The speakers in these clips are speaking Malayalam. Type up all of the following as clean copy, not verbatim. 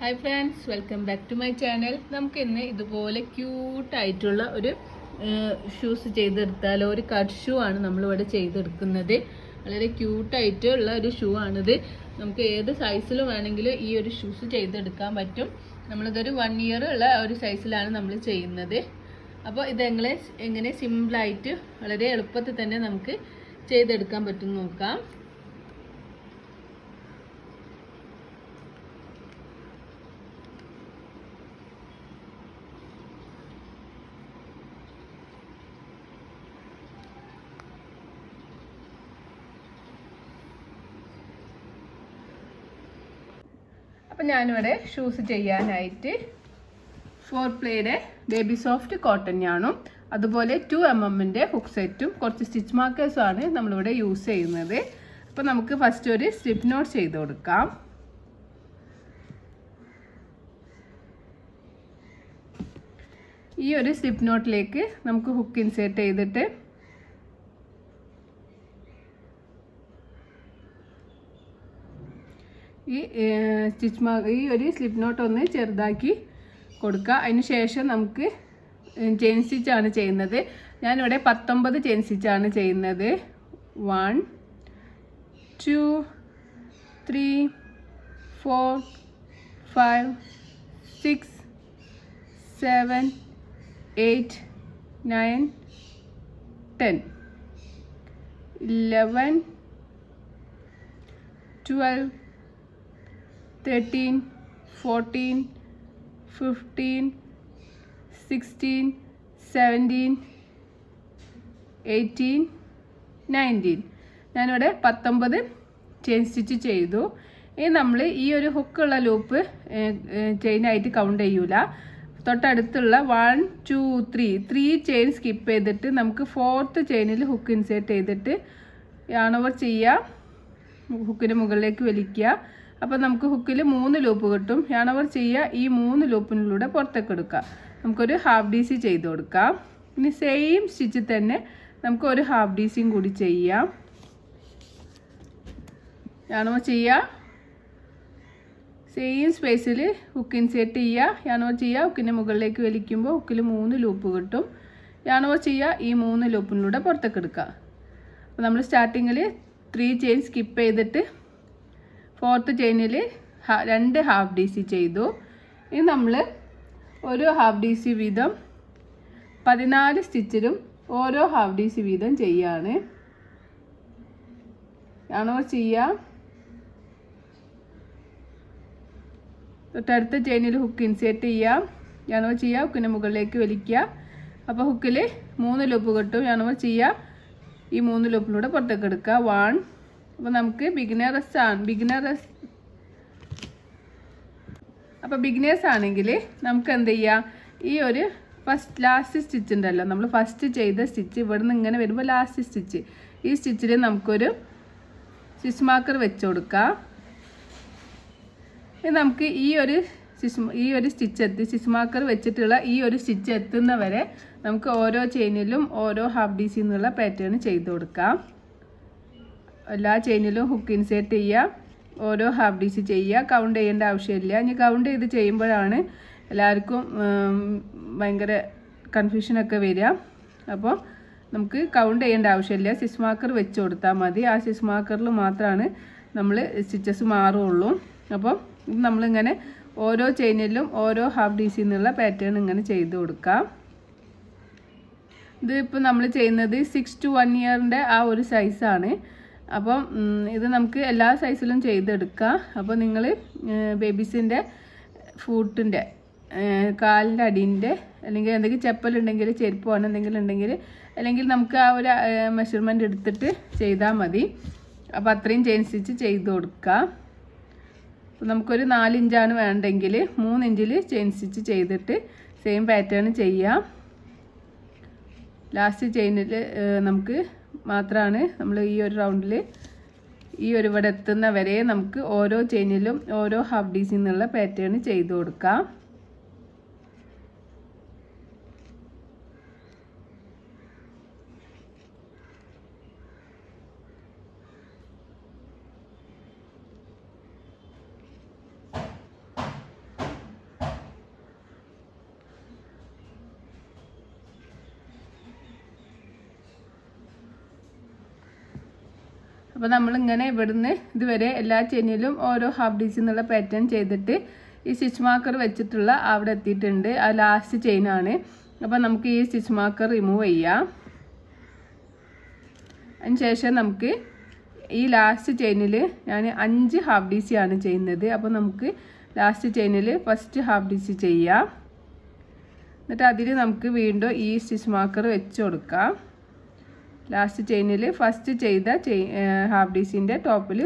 Hi friends, welcome back to my channel. നമുക്ക് ഇന്ന് ഇതുപോലെ ക്യൂട്ടായിട്ടുള്ള ഒരു ഷൂസ് ചെയ്തെടുത്താലോ. ഒരു കട്ട് ഷൂ ആണ് നമ്മളിവിടെ ചെയ്തെടുക്കുന്നത്. വളരെ ക്യൂട്ടായിട്ടുള്ള ഒരു ഷൂ ആണിത്. നമുക്ക് ഏത് സൈസിലും വേണമെങ്കിലും ഈ ഒരു ഷൂസ് ചെയ്തെടുക്കാൻ പറ്റും. നമ്മളിതൊരു 1 ഇയർ ഉള്ള ഒരു സൈസിലാണ് നമ്മൾ ചെയ്യുന്നത്. അപ്പോൾ ഇതെങ്ങനെ സിമ്പിളായിട്ട് വളരെ എളുപ്പത്തിൽ തന്നെ നമുക്ക് ചെയ്തെടുക്കാൻ പറ്റും നോക്കാം. അപ്പം ഞാനിവിടെ ഷൂസ് ചെയ്യാനായിട്ട് 4 പ്ലേയുടെ ബേബി സോഫ്റ്റ് കോട്ടൺ ഞാനും അതുപോലെ 2 mm ഹുക്ക് സെറ്റും കുറച്ച് സ്റ്റിച്ച് മാർക്കേഴ്സും ആണ് നമ്മളിവിടെ യൂസ് ചെയ്യുന്നത്. അപ്പോൾ നമുക്ക് ഫസ്റ്റ് ഒരു സ്ലിപ്പ് നോട്ട് ചെയ്ത് കൊടുക്കാം. ഈ ഒരു സ്ലിപ്പ് നോട്ടിലേക്ക് നമുക്ക് ഹുക്ക് ഇൻസേർട്ട് ചെയ്തിട്ട് ഈ ഒരു സ്ലിപ്പ് നോട്ട് ഒന്ന് ചെറുതാക്കി കൊടുക്കുക. അതിന് ശേഷം നമുക്ക് ചെയിൻ സ്റ്റിച്ചാണ് ചെയ്യുന്നത്. ഞാനിവിടെ 19 ചെയിൻ സ്റ്റിച്ചാണ് ചെയ്യുന്നത്. 1 2 3 4 5 6 7 8 9 10 11 12 13 14 15 16 17 18 19 ഞാനിവിടെ 19 ചെയിൻ സ്റ്റിച്ച് ചെയ്തു. ഇനി നമ്മൾ ഈ ഒരു ഹുക്കുള്ള ലൂപ്പ് ചെയിനായിട്ട് കൗണ്ട് ചെയ്യൂല. തൊട്ടടുത്തുള്ള 1 2 3 ചെയിൻ സ്കിപ്പ് ചെയ്തിട്ട് നമുക്ക് 4th ചെയിനിൽ ഹുക്ക് ഇൻസേർട്ട് ചെയ്തിട്ട് യാൺ ഓവർ ചെയ്യുക. ഹുക്കിന് മുകളിലേക്ക് വലിക്കുക. അപ്പോൾ നമുക്ക് ഹുക്കിൽ 3 ലൂപ്പ് കിട്ടും. യാൺ ഓവർ ചെയ്യുക. ഈ 3 ലൂപ്പിനുള്ളിലൂടെ പുറത്തേക്ക് എടുക്കുക. നമുക്കൊരു ഹാഫ് DC ചെയ്ത് കൊടുക്കാം. ഇനി സെയിം സ്റ്റിച്ചിൽ തന്നെ നമുക്ക് ഒരു ഹാഫ് DCയും കൂടി ചെയ്യാം. യാൺ ഓവർ ചെയ്യുക. സെയിം സ്പേസിൽ ഹുക്ക് ഇൻസേർട്ട് ചെയ്യുക. യാൺ ഓവർ ചെയ്യുക. ഹുക്കിൻ്റെ മുകളിലേക്ക് വലിക്കുമ്പോൾ ഹുക്കിൽ 3 ലൂപ്പ് കിട്ടും. യാൺ ഓവർ ചെയ്യുക. ഈ 3 ലൂപ്പിനുള്ളിലൂടെ പുറത്തേക്ക് എടുക്കുക. അപ്പോൾ നമ്മൾ സ്റ്റാർട്ടിങ്ങിൽ 3 ചെയിൻ സ്കിപ്പ് ചെയ്തിട്ട് 4th ചെയിനിൽ 2 ഹാഫ് DC ചെയ്തു. ഇനി നമ്മൾ ഒരു ഹാഫ് DC വീതം 14 സ്റ്റിച്ചിലും ഓരോ ഹാഫ് DC വീതം ചെയ്യാണ്. യാൺ ഓവർ ചെയ്യുക. തൊട്ടടുത്ത ചെയിനിൽ ഹുക്ക് ഇൻസേർട്ട് ചെയ്യുക. യാൺ ഓവർ ചെയ്യുക. ഹുക്കിൻ്റെ മുകളിലേക്ക് വലിക്കുക. അപ്പോൾ ഹുക്കിൽ 3 ലൂപ്പ് കിട്ടും. യാൺ ഓവർ ചെയ്യുക. ഈ 3 ലൂപ്പിലൂടെ പുറത്തേക്ക് എടുക്കുക. 1. അപ്പോൾ നമുക്ക് ബിഗിനേഴ്സ് ആണെങ്കിൽ നമുക്ക് എന്ത് ചെയ്യാം, ഈ ഒരു ലാസ്റ്റ് സ്റ്റിച്ച് ഉണ്ടല്ലോ, നമ്മൾ ഫസ്റ്റ് ചെയ്ത സ്റ്റിച്ച് ഇവിടെ നിന്ന് ഇങ്ങനെ വരുമ്പോൾ ലാസ്റ്റ് സ്റ്റിച്ച്, ഈ സ്റ്റിച്ചിൽ നമുക്കൊരു സ്റ്റിച്ച് മാർക്കർ വെച്ച് കൊടുക്കാം. നമുക്ക് ഈ ഒരു സ്റ്റിച്ച് മാർക്കർ വെച്ചിട്ടുള്ള ഈ ഒരു സ്റ്റിച്ച് എത്തുന്നവരെ നമുക്ക് ഓരോ ചെയിനിലും ഓരോ ഹാഫ് DC എന്നുള്ള പാറ്റേൺ ചെയ്ത് കൊടുക്കാം. എല്ലാ ചെയിനിലും ഹുക്ക് ഇൻസേർട്ട് ചെയ്യുക. ഓരോ ഹാഫ് DC ചെയ്യുക. കൗണ്ട് ചെയ്യേണ്ട ആവശ്യമില്ല. ഇനി കൗണ്ട് ചെയ്ത് ചെയ്യുമ്പോഴാണ് എല്ലാവർക്കും ഭയങ്കര കൺഫ്യൂഷനൊക്കെ വരിക. അപ്പോൾ നമുക്ക് കൗണ്ട് ചെയ്യേണ്ട ആവശ്യമില്ല. സ്റ്റിച്ച് മാർക്കർ വെച്ച് കൊടുത്താൽ മതി. ആ സ്റ്റിച്ച് മാർക്കറിൽ മാത്രമാണ് നമ്മൾ സ്റ്റിച്ചസ് മാറുള്ളൂ. അപ്പോൾ നമ്മളിങ്ങനെ ഓരോ ചെയിനിലും ഓരോ ഹാഫ് DC എന്നുള്ള പാറ്റേൺ ഇങ്ങനെ ചെയ്ത് കൊടുക്കാം. ഇത് ഇപ്പോൾ നമ്മൾ ചെയ്യുന്നത് 6 to 1 ഇയറിൻ്റെ ആ ഒരു സൈസാണ്. അപ്പം ഇത് നമുക്ക് എല്ലാ സൈസിലും ചെയ്തെടുക്കാം. അപ്പോൾ നിങ്ങൾ ബേബീസിൻ്റെ ഫൂട്ടിൻ്റെ കാലിൻ്റെ അടീൻ്റെ അല്ലെങ്കിൽ എന്തെങ്കിലും ചെപ്പലുണ്ടെങ്കിൽ ചെരുപ്പോ എന്തെങ്കിലും ഉണ്ടെങ്കിൽ അല്ലെങ്കിൽ നമുക്ക് ആ ഒരു മെഷർമെൻറ്റ് എടുത്തിട്ട് ചെയ്താൽ മതി. അപ്പോൾ അത്രയും ചെയിൻ സ്റ്റിച്ച് ചെയ്ത് കൊടുക്കാം. അപ്പോൾ നമുക്കൊരു 4 ഇഞ്ചാണ് വേണ്ടെങ്കിൽ 3 ഇഞ്ചിൽ ചെയിൻ സ്റ്റിച്ച് ചെയ്തിട്ട് സെയിം പാറ്റേൺ ചെയ്യാം. ലാസ്റ്റ് ചെയിനിൽ നമുക്ക് മാത്രമാണ് നമ്മൾ ഈ ഒരു റൗണ്ടിൽ ഈ ഒരു ഇവിടെ എത്തുന്ന വരെ നമുക്ക് ഓരോ ചെയിനിലും ഓരോ ഹാഫ് DC എന്നുള്ള പാറ്റേൺ ചെയ്ത് കൊടുക്കാം. അപ്പോൾ നമ്മളിങ്ങനെ ഇവിടുന്ന് ഇതുവരെ എല്ലാ ചെയിനിലും ഓരോ ഹാഫ് ഡീസി എന്നുള്ള പാറ്റേൺ ചെയ്തിട്ട് ഈ സ്റ്റിച്ച് മാർക്കർ വെച്ചിട്ടുള്ള അവിടെ എത്തിയിട്ടുണ്ട്. ആ ലാസ്റ്റ് ചെയിനാണ്. അപ്പോൾ നമുക്ക് ഈ സ്റ്റിച്ച് മാർക്കർ റിമൂവ് ചെയ്യാം. അതിനുശേഷം നമുക്ക് ഈ ലാസ്റ്റ് ചെയിനിൽ ഞാൻ 5 ഹാഫ് ഡി സി ആണ് ചെയ്യുന്നത്. അപ്പോൾ നമുക്ക് ലാസ്റ്റ് ചെയിനിൽ ഫസ്റ്റ് ഹാഫ് ഡി സി ചെയ്യാം. എന്നിട്ട് അതിൽ നമുക്ക് വീണ്ടും ഈ സ്റ്റിച്ച് മാർക്കർ വെച്ച് കൊടുക്കാം. ലാസ്റ്റ് ചെയിനിൽ ഫസ്റ്റ് ചെയ്ത ഹാഫ് ഡി സിൻ്റെ ടോപ്പിൽ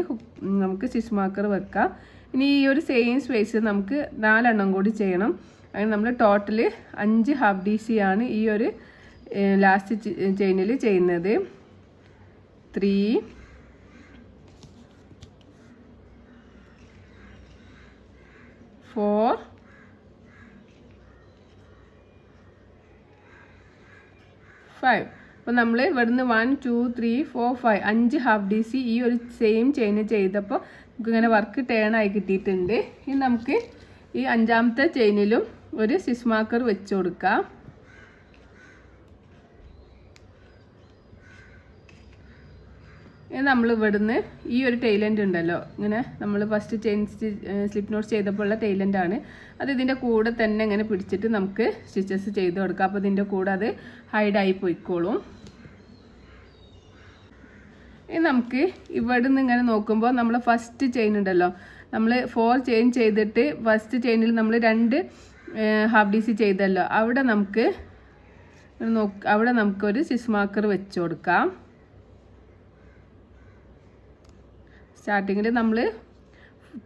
നമുക്ക് സ്റ്റിച്ച് മാർക്കർ വെക്കാം. ഇനി ഈ ഒരു സെയിം സ്പേസ് നമുക്ക് 4 എണ്ണം കൂടി ചെയ്യണം. അങ്ങനെ നമ്മൾ ടോട്ടൽ 5 ഹാഫ് ഡി സി ആണ് ഈ ഒരു ലാസ്റ്റ് ചെയിനിൽ ചെയ്യുന്നത്. 3 4 5. അപ്പോൾ നമ്മൾ ഇവിടുന്ന് 1 2 3 4 5 5 ഹാഫ് ഡി സി ഈ ഒരു സെയിം ചെയിൻ ചെയ്തപ്പോൾ നമുക്കിങ്ങനെ വർക്ക് ടേൺ ആയി കിട്ടിയിട്ടുണ്ട്. ഇനി നമുക്ക് ഈ 5ാമത്തെ ചെയിനിലും ഒരു സ്റ്റിച്ച് മാർക്കർ വെച്ച് കൊടുക്കാം. നമ്മൾ ഇവിടുന്ന് ഈ ഒരു ടൈലൻഡ് ഉണ്ടല്ലോ, ഇങ്ങനെ നമ്മൾ ഫസ്റ്റ് ചെയിൻ സ്ലിപ്പ് നോട്ട് ചെയ്തപ്പോൾ ഉള്ള ടൈലൻഡാണ് അത്. ഇതിൻ്റെ കൂടെ തന്നെ ഇങ്ങനെ പിടിച്ചിട്ട് നമുക്ക് സ്റ്റിച്ചസ് ചെയ്ത് കൊടുക്കാം. അപ്പോൾ ഇതിൻ്റെ കൂടെ അത് ഹൈഡായി പോയിക്കോളും. ഇനി നമുക്ക് ഇവിടുന്ന് ഇങ്ങനെ നോക്കുമ്പോൾ നമ്മൾ ഫസ്റ്റ് ചെയിൻ ഉണ്ടല്ലോ, നമ്മൾ 4 ചെയിൻ ചെയ്തിട്ട് ഫസ്റ്റ് ചെയിനിൽ നമ്മൾ 2 ഹാഫ് ഡി സി ചെയ്തല്ലോ, അവിടെ നമുക്കൊരു സ്റ്റിച്ച് മാർക്കർ വെച്ച് കൊടുക്കാം. സ്റ്റാർട്ടിങ്ങിൽ നമ്മൾ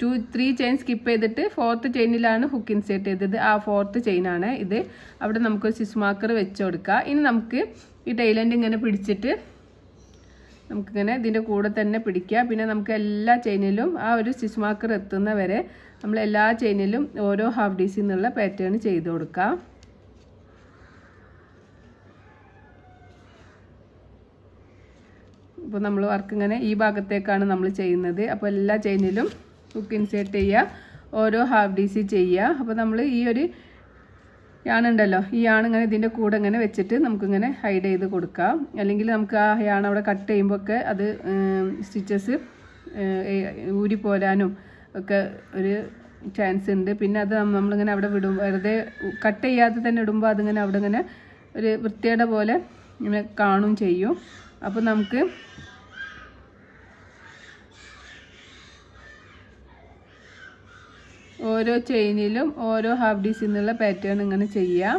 2 3 ചെയിൻ സ്കിപ്പ് ചെയ്തിട്ട് 4th ചെയിനിലാണ് ഹുക്ക് ഇൻസേർട്ട് ചെയ്തത്. ആ 4th ചെയിനാണ് ഇത്. അവിടെ നമുക്കൊരു സ്റ്റിച്ച് മാർക്കർ വെച്ച് കൊടുക്കാം. ഇനി നമുക്ക് ഈ ടൈലൻഡ് ഇങ്ങനെ പിടിച്ചിട്ട് നമുക്കിങ്ങനെ ഇതിൻ്റെ കൂടെ തന്നെ പിടിക്കുക. പിന്നെ നമുക്ക് എല്ലാ ചെയിനിലും ആ ഒരു സ്റ്റിച്ച് മാർക്കർ എത്തുന്ന വരെ നമ്മൾ എല്ലാ ചെയിനിലും ഓരോ ഹാഫ് ഡി സി എന്നുള്ള പാറ്റേൺ ചെയ്ത് കൊടുക്കാം. അപ്പോൾ നമ്മൾ വർക്ക് ഇങ്ങനെ ഈ ഭാഗത്തേക്കാണ് നമ്മൾ ചെയ്യുന്നത്. അപ്പോൾ എല്ലാ ചെയിനിലും ഹുക്ക് ഇൻസേർട്ട് ചെയ്യുക, ഓരോ ഹാഫ് ഡി സി ചെയ്യുക. അപ്പോൾ നമ്മൾ ഈ ഒരു യാണുണ്ടല്ലോ, ഈ യാൺ ഇങ്ങനെ ഇതിൻ്റെ കൂടെ ഇങ്ങനെ വെച്ചിട്ട് നമുക്കിങ്ങനെ ഹൈഡ് ചെയ്ത് കൊടുക്കാം. അല്ലെങ്കിൽ നമുക്ക് ആ യാൺ അവിടെ കട്ട് ചെയ്യുമ്പോൾ ഒക്കെ അത് സ്റ്റിച്ചസ് ഊരിപ്പോരാനും ഒക്കെ ഒരു ചാൻസ് ഉണ്ട്. പിന്നെ അത് നമ്മളിങ്ങനെ അവിടെ വെറുതെ കട്ട് ചെയ്യാതെ തന്നെ ഇടുമ്പോൾ അതിങ്ങനെ അവിടെ ഇങ്ങനെ ഒരു വൃത്തിയുടെ പോലെ ഇങ്ങനെ കാണും ചെയ്യും. അപ്പോൾ നമുക്ക് ഓരോ ചെയിനിലും ഓരോ ഹാഫ് ഡി സി എന്നുള്ള പാറ്റേൺ ഇങ്ങനെ ചെയ്യാം.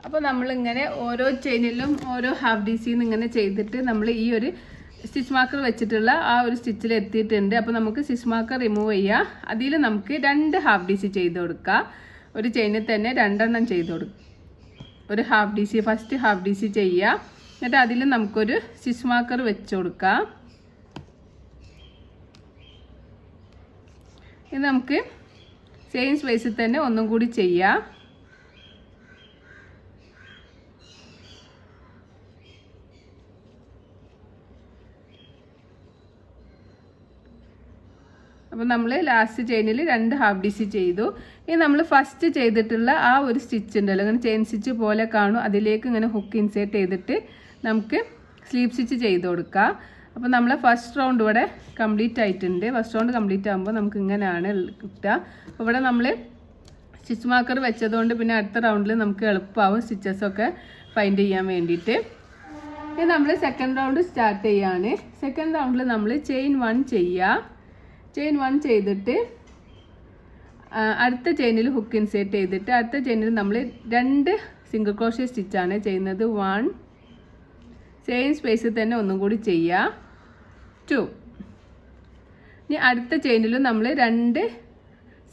അപ്പോൾ നമ്മളിങ്ങനെ ഓരോ ചെയിനിലും ഓരോ ഹാഫ് ഡി സിന്ന് ഇങ്ങനെ ചെയ്തിട്ട് നമ്മൾ ഈ ഒരു സ്റ്റിച്ച് മാർക്കർ വെച്ചിട്ടുള്ള ആ ഒരു സ്റ്റിച്ചിൽ എത്തിയിട്ടുണ്ട്. അപ്പോൾ നമുക്ക് സ്റ്റിച്ച് മാർക്കർ റിമൂവ് ചെയ്യുക. അതിൽ നമുക്ക് 2 ഹാഫ് ഡി സി ചെയ്ത് കൊടുക്കുക. ഒരു ചെയിനിൽ തന്നെ 2 എണ്ണം ചെയ്ത് കൊടുക്കുക. ഒരു half D C first half D C ചെയ്യുക. എന്നിട്ട് അതിൽ നമുക്കൊരു സ്റ്റിച്ച് മാർക്കർ വെച്ച് കൊടുക്കാം. ഇത് നമുക്ക് സെയിം സ്പേസിൽ തന്നെ ഒന്നും കൂടി ചെയ്യാം. അപ്പോൾ നമ്മൾ ലാസ്റ്റ് ചെയിനിൽ 2 ഹാഫ് ഡി സി ചെയ്തു. ഇനി നമ്മൾ ഫസ്റ്റ് ചെയ്തിട്ടുള്ള ആ ഒരു സ്റ്റിച്ച് ഉണ്ടല്ലോ, അങ്ങനെ ചെയിൻ സ്റ്റിച്ച് പോലെ കാണും, അതിലേക്ക് ഇങ്ങനെ ഹുക്ക് ഇൻസേർട്ട് ചെയ്തിട്ട് നമുക്ക് സ്ലീപ്പ് സ്റ്റിച്ച് ചെയ്ത് കൊടുക്കാം. അപ്പോൾ നമ്മൾ ഫസ്റ്റ് റൗണ്ട് ഇവിടെ കംപ്ലീറ്റ് ആയിട്ടുണ്ട്. ഫസ്റ്റ് റൗണ്ട് കംപ്ലീറ്റ് ആകുമ്പോൾ നമുക്ക് ഇങ്ങനെയാണ് കിട്ടുക. അപ്പോൾ ഇവിടെ നമ്മൾ സ്റ്റിച്ച് മാർക്കർ വെച്ചതുകൊണ്ട് പിന്നെ അടുത്ത റൗണ്ടിൽ നമുക്ക് എളുപ്പമാവും സ്റ്റിച്ചസൊക്കെ ഫൈൻഡ് ചെയ്യാൻ വേണ്ടിയിട്ട്. ഇനി നമ്മൾ സെക്കൻഡ് റൗണ്ട് സ്റ്റാർട്ട് ചെയ്യാണ്. സെക്കൻഡ് റൗണ്ടിൽ നമ്മൾ ചെയിൻ 1 ചെയ്യുക. ചെയിൻ 1 ചെയ്തിട്ട് അടുത്ത ചെയിനിൽ ഹുക്ക് ഇൻസേർട്ട് ചെയ്തിട്ട് അടുത്ത ചെയിനിൽ നമ്മൾ 2 സിംഗിൾ ക്രോഷ്യ സ്റ്റിച്ചാണ് ചെയ്യുന്നത്. 1 സെയിം സ്പേസിൽ തന്നെ ഒന്നും കൂടി ചെയ്യുക. 2 ഇനി അടുത്ത ചെയിനിലും നമ്മൾ 2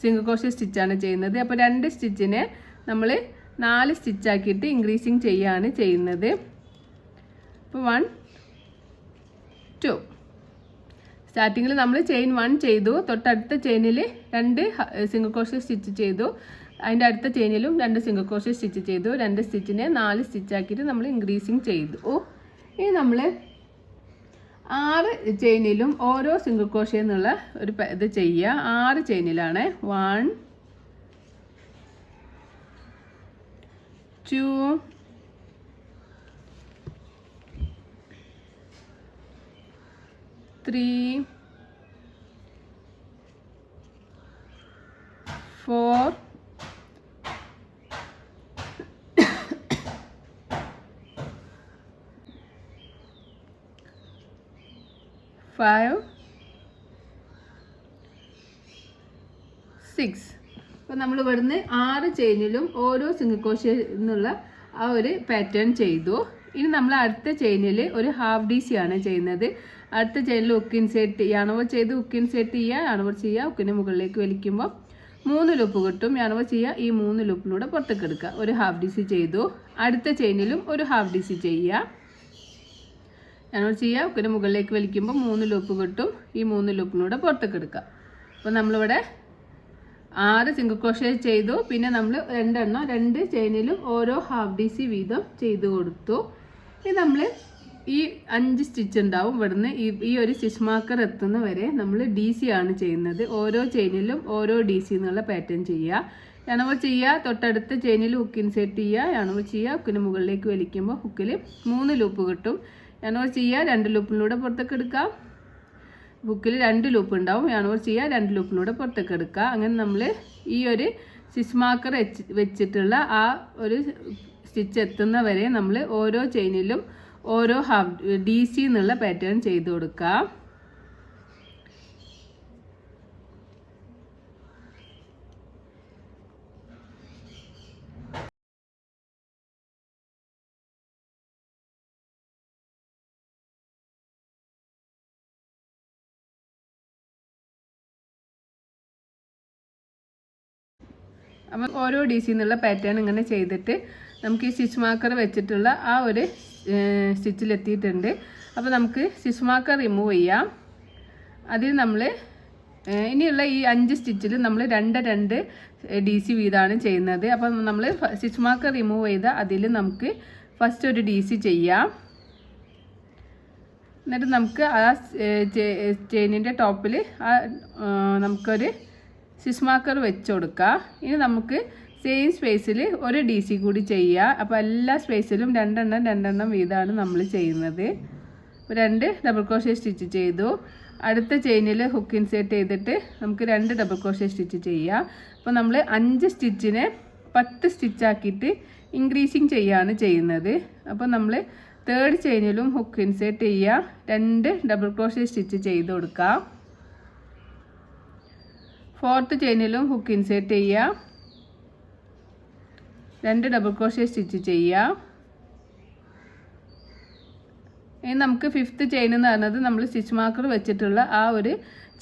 സിംഗിൾ ക്രോഷ്യ സ്റ്റിച്ചാണ് ചെയ്യുന്നത്. അപ്പോൾ 2 സ്റ്റിച്ചിനെ നമ്മൾ 4 സ്റ്റിച്ചാക്കിയിട്ട് ഇൻക്രീസിങ് ചെയ്യാണ് ചെയ്യുന്നത്. അപ്പോൾ 1 2 സ്റ്റാർട്ടിങ്ങിൽ നമ്മൾ ചെയിൻ 1 ചെയ്തു, തൊട്ടടുത്ത ചെയിനിൽ 2 സിംഗിൾ ക്രോഷ്യ സ്റ്റിച്ച് ചെയ്തു, അതിൻ്റെ അടുത്ത ചെയിനിലും 2 സിംഗിൾ ക്രോഷ്യ സ്റ്റിച്ച് ചെയ്തു. 2 സ്റ്റിച്ചിനെ 4 സ്റ്റിച്ചാക്കിയിട്ട് നമ്മൾ ഇൻക്രീസിങ് ചെയ്തു. ഇനി നമ്മൾ 6 ചെയിനിലും ഓരോ സിംഗിൾ ക്രോഷ്യ എന്നുള്ള ഒരു ഇത് ചെയ്യുക. 6 ചെയിനിലാണ് 1 2 3 4 5 6. അപ്പോൾ നമ്മൾ ഇവിടുന്ന് 6 ചെയിനിലും ഓരോ സിംഗിൾ ക്രോഷ്യ എന്നുള്ള ആ ഒരു പാറ്റേൺ ചെയ്തു. ഇനി നമ്മൾ അടുത്ത ചെയിനിൽ ഒരു ഹാഫ് DC ആണ് ചെയ്യുന്നത്. അടുത്ത ചെയിനിൽ ഹുക്ക് ഇൻസേർട്ട് ചെയ്യുക, അണവ് ചെയ്ത് ഹുക്ക് ഇൻസേർട്ട് ചെയ്യുക, അണവ് ചെയ്യുക, ഹുക്കിൻ്റെ മുകളിലേക്ക് വലിക്കുമ്പോൾ 3 ലൂപ്പ് കിട്ടും. അണവ് ചെയ്യുക, ഈ 3 ലൂപ്പിലൂടെ പുറത്തേക്ക് എടുക്കുക. ഒരു ഹാഫ് DC ചെയ്തു. അടുത്ത ചെയിനിലും ഒരു ഹാഫ് DC ചെയ്യുക, അണവ് ചെയ്യുക, ഹുക്കിൻ്റെ മുകളിലേക്ക് വലിക്കുമ്പോൾ 3 ലൂപ്പ് കിട്ടും. ഈ 3 ലൂപ്പിലൂടെ പുറത്തേക്ക് എടുക്കുക. അപ്പോൾ നമ്മളിവിടെ 6 സിംഗിൾ ക്രോഷ്യ ചെയ്തു. പിന്നെ നമ്മൾ 2 ചെയിനിലും ഓരോ ഹാഫ് DC വീതം ചെയ്ത് കൊടുത്തു. ഇത് നമ്മൾ ഈ 5 സ്റ്റിച്ച് ഉണ്ടാവും. ഇവിടുന്ന് ഈ ഒരു സ്റ്റിച്ച് മാർക്കർ എത്തുന്ന വരെ നമ്മൾ DC ആണ് ചെയ്യുന്നത്. ഓരോ ചെയിനിലും ഓരോ DC എന്നുള്ള പാറ്റേൺ ചെയ്യുക. അണവ് ചെയ്യുക, തൊട്ടടുത്ത ചെയിനിൽ ഹുക്ക് ഇൻസേർട്ട് ചെയ്യുക, അണവ് ചെയ്യുക, ഹുക്കിന് മുകളിലേക്ക് വലിക്കുമ്പോൾ ഹുക്കിൽ 3 ലൂപ്പ് കിട്ടും. അണവ് ചെയ്യുക, 2 ലൂപ്പിലൂടെ പുറത്തേക്ക് എടുക്കാം. ഹുക്കിൽ 2 ലൂപ്പ് ഉണ്ടാവും. അണവ് ചെയ്യുക, 2 ലൂപ്പിലൂടെ പുറത്തേക്ക് എടുക്കുക. അങ്ങനെ നമ്മൾ ഈ ഒരു സ്റ്റിച്ച് മാർക്കർ വെച്ചിട്ടുള്ള ആ ഒരു സ്റ്റിച്ച് എത്തുന്ന വരെ നമ്മൾ ഓരോ ചെയിനിലും ഓരോ ഹാഫ് DC എന്നുള്ള പാറ്റേൺ ചെയ്ത് കൊടുക്കുക. അപ്പം ഓരോ DC എന്നുള്ള പാറ്റേൺ ഇങ്ങനെ ചെയ്തിട്ട് നമുക്ക് ഈ സ്റ്റിച്ച് മാർക്കർ വെച്ചിട്ടുള്ള ആ ഒരു സ്റ്റിച്ചിലെത്തിയിട്ടുണ്ട്. അപ്പോൾ നമുക്ക് സ്റ്റിച്ച് മാർക്കർ റിമൂവ് ചെയ്യാം. അതിൽ നമ്മൾ ഇനിയുള്ള ഈ 5 സ്റ്റിച്ചിൽ നമ്മൾ 2 DC വീതമാണ് ചെയ്യുന്നത്. അപ്പം നമ്മൾ സ്റ്റിച്ച് മാർക്കർ റിമൂവ് ചെയ്ത അതിൽ നമുക്ക് ഫസ്റ്റ് ഒരു DC ചെയ്യാം. എന്നിട്ട് നമുക്ക് ആ ചെയിനിൻ്റെ ടോപ്പിൽ നമുക്കൊരു സ്റ്റിച്ച് മാർക്കർ വെച്ച് കൊടുക്കുക. ഇനി നമുക്ക് സെയിം സ്പേസിൽ ഒരു DC കൂടി ചെയ്യുക. അപ്പോൾ എല്ലാ സ്പേസിലും 2 വീതമാണ് നമ്മൾ ചെയ്യുന്നത്. 2 ഡബിൾ ക്രോഷ്യ സ്റ്റിച്ച് ചെയ്തു. അടുത്ത ചെയിനിൽ ഹുക്ക് ഇൻസേർട്ട് ചെയ്തിട്ട് നമുക്ക് 2 ഡബിൾ ക്രോഷ്യ സ്റ്റിച്ച് ചെയ്യാം. അപ്പോൾ നമ്മൾ 5 സ്റ്റിച്ചിനെ 10 സ്റ്റിച്ചാക്കിയിട്ട് ഇൻക്രീസിങ് ചെയ്യാണ് ചെയ്യുന്നത്. അപ്പോൾ നമ്മൾ 3rd ചെയിനിലും ഹുക്ക് ഇൻസേർട്ട് ചെയ്യുക, 2 ഡബിൾ ക്രോഷ്യ സ്റ്റിച്ച് ചെയ്ത് കൊടുക്കുക. 4th ചെയിനിലും ഹുക്ക് ഇൻസേർട്ട് ചെയ്യുക, 2 ഡബിൾ ക്രോഷ്യ സ്റ്റിച്ച് ചെയ്യുക. ഇനി നമുക്ക് 5th ചെയിൻ എന്ന് പറയുന്നത് നമ്മൾ സ്റ്റിച്ച് മാർക്കർ വെച്ചിട്ടുള്ള ആ ഒരു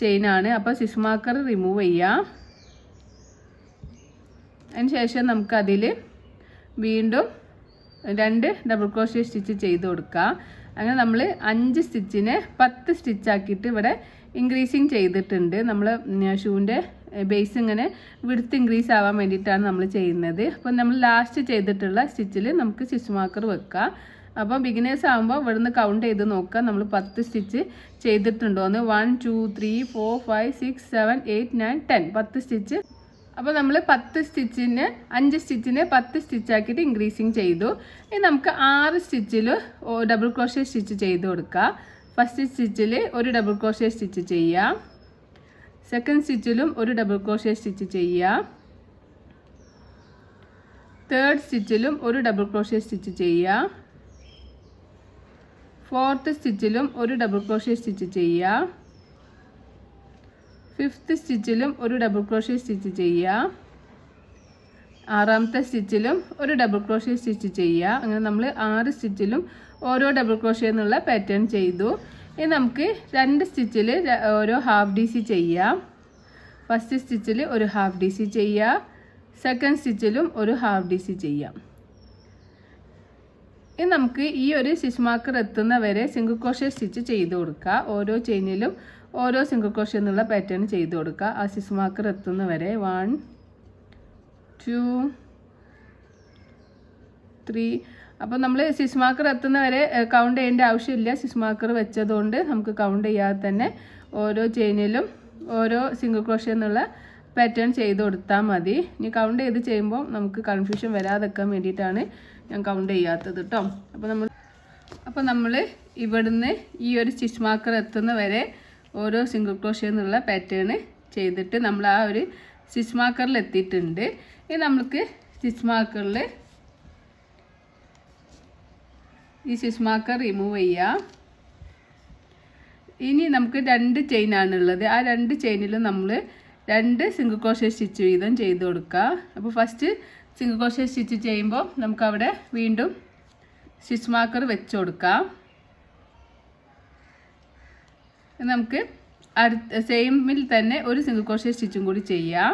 ചെയിനാണ്. അപ്പോൾ സ്റ്റിച്ച് മാർക്കർ റിമൂവ് ചെയ്യാം. അതിന് ശേഷം നമുക്ക് അതിൽ വീണ്ടും 2 ഡബിൾ ക്രോഷ്യ സ്റ്റിച്ച് ചെയ്ത് കൊടുക്കുക. അങ്ങനെ നമ്മൾ 5 സ്റ്റിച്ചിനെ 10 സ്റ്റിച്ചാക്കിയിട്ട് ഇവിടെ ഇൻക്രീസിങ് ചെയ്തിട്ടുണ്ട്. നമ്മൾ ഷൂവിൻ്റെ ബേസ് ഇങ്ങനെ വിഡ്ത്ത് ഇൻക്രീസ് ആവാൻ വേണ്ടിയിട്ടാണ് നമ്മൾ ചെയ്യുന്നത്. അപ്പോൾ നമ്മൾ ലാസ്റ്റ് ചെയ്തിട്ടുള്ള സ്റ്റിച്ചിൽ നമുക്ക് സ്റ്റിച്ച് മാർക്കർ വെക്കുക. അപ്പോൾ ബിഗിനേഴ്സ് ആകുമ്പോൾ ഇവിടുന്ന് കൗണ്ട് ചെയ്ത് നോക്കുക നമ്മൾ 10 സ്റ്റിച്ച് ചെയ്തിട്ടുണ്ടോയെന്ന്. 1 2 3 4 5 6 7 8 9 10 10 സ്റ്റിച്ച്. അപ്പോൾ നമ്മൾ 10 സ്റ്റിച്ചിന് 5 സ്റ്റിച്ചിനെ 10 സ്റ്റിച്ചാക്കിയിട്ട് ഇൻക്രീസിങ് ചെയ്തു. ഇനി നമുക്ക് 6 സ്റ്റിച്ചിൽ ഡബിൾ ക്രോഷ്യ സ്റ്റിച്ച് ചെയ്ത് കൊടുക്കുക. ഫസ്റ്റ് സ്റ്റിച്ചിൽ ഒരു ഡബിൾ ക്രോഷ്യ സ്റ്റിച്ച് ചെയ്യുക, സെക്കൻഡ് സ്റ്റിച്ചിലും ഒരു ഡബിൾ ക്രോഷ്യ സ്റ്റിച്ച് ചെയ്യുക, 3rd സ്റ്റിച്ചിലും ഒരു ഡബിൾ ക്രോഷ്യ സ്റ്റിച്ച് ചെയ്യുക, 4th സ്റ്റിച്ചിലും ഒരു ഡബിൾ ക്രോഷ്യ സ്റ്റിച്ച് ചെയ്യുക, 5th സ്റ്റിച്ചിലും ഒരു ഡബിൾ ക്രോഷ്യ സ്റ്റിച്ച് ചെയ്യുക, 6ാമത്തെ സ്റ്റിച്ചിലും ഒരു ഡബിൾ ക്രോഷ്യ സ്റ്റിച്ച് ചെയ്യുക. അങ്ങനെ നമ്മൾ 6 സ്റ്റിച്ചിലും ഓരോ ഡബിൾ ക്രോഷ്യ എന്നുള്ള പാറ്റേൺ ചെയ്തു. ഇനി നമുക്ക് 2 സ്റ്റിച്ചിൽ ഓരോ ഹാഫ് DC ചെയ്യാം. ഫസ്റ്റ് സ്റ്റിച്ചിൽ ഒരു ഹാഫ് ഡി സി ചെയ്യുക, സെക്കൻഡ് സ്റ്റിച്ചിലും ഒരു ഹാഫ് ഡി സി ചെയ്യാം. ഇനി നമുക്ക് ഈ ഒരു സ്റ്റിച്ച് മാർക്കർ എത്തുന്ന വരെ സിംഗിൾ ക്രോഷേ സ്റ്റിച്ച് ചെയ്ത് കൊടുക്കുക. ഓരോ ചെയിനിലും ഓരോ സിംഗിൾ ക്രോഷേ എന്നുള്ള പാറ്റേൺ ചെയ്ത് കൊടുക്കുക. ആ സ്റ്റിച്ച് മാർക്കർ എത്തുന്ന വരെ 1 2 3. അപ്പോൾ നമ്മൾ സ്റ്റിച്ച് മാർക്കർ എത്തുന്ന വരെ കൗണ്ട് ചെയ്യേണ്ട ആവശ്യമില്ല. സ്റ്റിച്ച് മാർക്കർ വെച്ചതുകൊണ്ട് നമുക്ക് കൗണ്ട് ചെയ്യാതെ തന്നെ ഓരോ ചെയിനിലും ഓരോ സിംഗിൾ ക്രോഷേ എന്നുള്ള പാറ്റേൺ ചെയ്ത് കൊടുത്താൽ മതി. ഇനി കൗണ്ട് ചെയ്ത് ചെയ്യുമ്പോൾ നമുക്ക് കൺഫ്യൂഷൻ വരാതെക്കാൻ വേണ്ടിയിട്ടാണ് ഞാൻ കൗണ്ട് ചെയ്യാത്തത് കേട്ടോ. അപ്പോൾ നമ്മൾ ഇവിടുന്ന് ഈ ഒരു സ്റ്റിച്ച് മാർക്കർ എത്തുന്ന വരെ ഓരോ സിംഗിൾ ക്രോഷേ എന്നുള്ള പാറ്റേൺ ചെയ്തിട്ട് നമ്മൾ ആ ഒരു സ്റ്റിച്ച് മാർക്കറിൽ എത്തിയിട്ടുണ്ട്. ഇനി നമുക്ക് സ്റ്റിച്ച് മാർക്കറിൽ ഈ സ്റ്റിച്ച് മാർക്കർ റിമൂവ് ചെയ്യാം. ഇനി നമുക്ക് 2 ചെയിനാണുള്ളത്. ആ 2 ചെയിനിലും നമ്മൾ 2 സിംഗിൾ ക്രോഷേ സ്റ്റിച്ച് വീതം ചെയ്ത് കൊടുക്കുക. അപ്പോൾ ഫസ്റ്റ് സിംഗിൾ ക്രോഷേ സ്റ്റിച്ച് ചെയ്യുമ്പോൾ നമുക്കവിടെ വീണ്ടും സ്റ്റിച്ച് മാർക്കർ വെച്ച് കൊടുക്കാം. നമുക്ക് അടുത്ത സെയിമിൽ തന്നെ ഒരു സിംഗിൾ ക്രോഷേ സ്റ്റിച്ചും കൂടി ചെയ്യാം.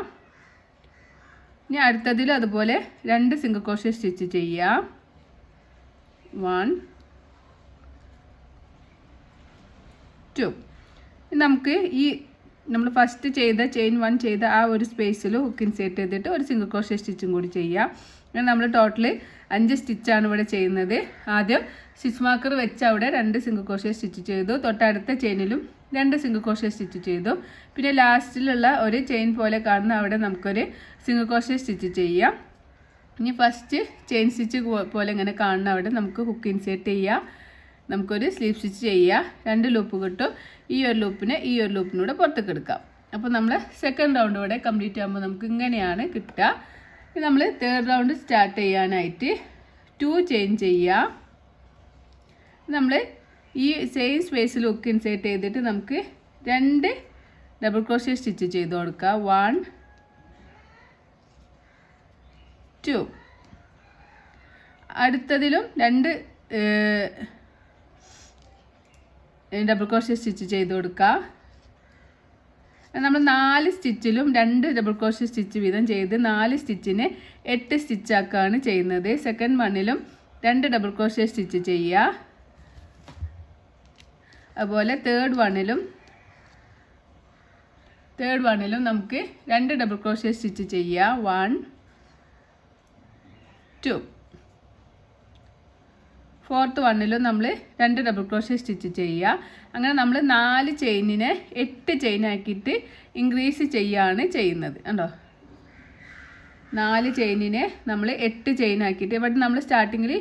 ഇനി അടുത്തതിൽ അതുപോലെ 2 സിംഗിൾ ക്രോഷേ സ്റ്റിച്ച് ചെയ്യാം. 1 2. നമുക്ക് ഈ നമ്മൾ ഫസ്റ്റ് ചെയ്ത ചെയിൻ 1 ചെയ്ത ആ ഒരു സ്പേസിൽ ഹുക്ക് ഇൻസേർട്ട് ചെയ്തിട്ട് ഒരു സിംഗിൾ ക്രോഷേ സ്റ്റിച്ചും കൂടി ചെയ്യാം. അങ്ങനെ നമ്മൾ ടോട്ടൽ 5 സ്റ്റിച്ചാണ് ഇവിടെ ചെയ്യുന്നത്. ആദ്യം സ്റ്റിച്ച് മാർക്കർ വെച്ച് അവിടെ 2 സിംഗിൾ ക്രോഷേ സ്റ്റിച്ച് ചെയ്തു. തൊട്ടടുത്ത ചെയിനിലും 2 സിംഗിൾ ക്രോഷേ സ്റ്റിച്ച് ചെയ്തു. പിന്നെ ലാസ്റ്റിലുള്ള ഒരു ചെയിൻ പോലെ കാണുന്ന അവിടെ നമുക്കൊരു സിംഗിൾ ക്രോഷേ സ്റ്റിച്ച് ചെയ്യാം. ഇനി ഫസ്റ്റ് ചെയിൻ സ്റ്റിച്ച് പോലെ ഇങ്ങനെ കാണുന്ന അവിടെ നമുക്ക് ഹുക്ക് ഇൻസേർട്ട് ചെയ്യാം. നമുക്കൊരു സ്ലീവ് സ്റ്റിച്ച് ചെയ്യുക. 2 ലൂപ്പ് കിട്ടും. ഈ ഒരു ലൂപ്പിനെ ഈ ഒരു ലൂപ്പിനൂടെ പുറത്തേക്ക് എടുക്കാം. അപ്പോൾ നമ്മൾ സെക്കൻഡ് റൗണ്ട് ഇവിടെ കംപ്ലീറ്റ് ആകുമ്പോൾ നമുക്ക് ഇങ്ങനെയാണ് കിട്ടുക. ഇനി നമ്മൾ തേർഡ് റൗണ്ട് സ്റ്റാർട്ട് ചെയ്യാനായിട്ട് 2 ചെയിൻ ചെയ്യുക. നമ്മൾ ഈ സെയിം സ്പേസിൽ ഹുക്ക് ഇൻസേർട്ട് ചെയ്തിട്ട് നമുക്ക് 2 ഡബിൾ ക്രോഷേ സ്റ്റിച്ച് ചെയ്ത് കൊടുക്കുക. 1 2. അടുത്തതിലും 2 ഡബിൾ ക്രോഷേ സ്റ്റിച്ച് ചെയ്ത് കൊടുക്കുക. നമ്മൾ 4 സ്റ്റിച്ചിലും 2 ഡബിൾ ക്രോഷേ സ്റ്റിച്ച് വീതം ചെയ്ത് 4 സ്റ്റിച്ചിനെ 8 സ്റ്റിച്ചാക്കാണ് ചെയ്യുന്നത്. സെക്കൻഡ് വണ്ണിലും 2 ഡബിൾ ക്രോഷേ സ്റ്റിച്ച് ചെയ്യുക. അതുപോലെ തേർഡ് വണ്ണിലും നമുക്ക് 2 ഡബിൾ ക്രോഷേ സ്റ്റിച്ച് ചെയ്യുക. 1 2. ഫോർത്ത് വണ്ണിലും നമ്മൾ 2 ഡബിൾ ക്രോഷേ സ്റ്റിച്ച് ചെയ്യുക. അങ്ങനെ നമ്മൾ 4 ചെയിനിനെ 8 ചെയിനാക്കിയിട്ട് ഇൻക്രീസ് ചെയ്യുകയാണ് ചെയ്യുന്നത്. കണ്ടോ, 4 ചെയിനിനെ നമ്മൾ 8 ചെയിനാക്കിയിട്ട് ഇവിടെ നമ്മൾ സ്റ്റാർട്ടിങ്ങിൽ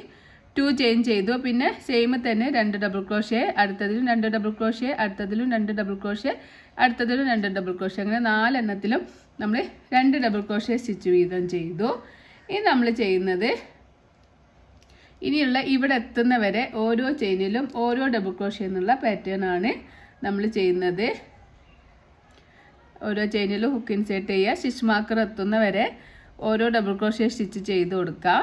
2 ചെയിൻ ചെയ്തു. പിന്നെ സെയിം തന്നെ 2 ഡബിൾ ക്രോഷേ, അടുത്തതിലും 2 ഡബിൾ ക്രോഷേ, അടുത്തതിലും 2 ഡബിൾ ക്രോഷേ, അടുത്തതിലും 2 ഡബിൾ ക്രോഷേ, അങ്ങനെ 4 എണ്ണത്തിലും നമ്മൾ 2 ഡബിൾ ക്രോഷേ സ്റ്റിച്ച് വീതം ചെയ്തു. ഇനി നമ്മൾ ചെയ്യുന്നത് ഇനിയുള്ള ഇവിടെ എത്തുന്ന വരെ ഓരോ ചെയിനിലും ഓരോ ഡബിൾ ക്രോഷേ എന്നുള്ള പാറ്റേൺ ആണ് നമ്മൾ ചെയ്യുന്നത്. ഓരോ ചെയിനിലും ഹുക്ക് ഇൻസേർട്ട് ചെയ്യുക. സ്റ്റിച്ച് മാർക്കർ എത്തുന്ന വരെ ഓരോ ഡബിൾ ക്രോഷേ സ്റ്റിച്ച് ചെയ്ത് കൊടുക്കുക.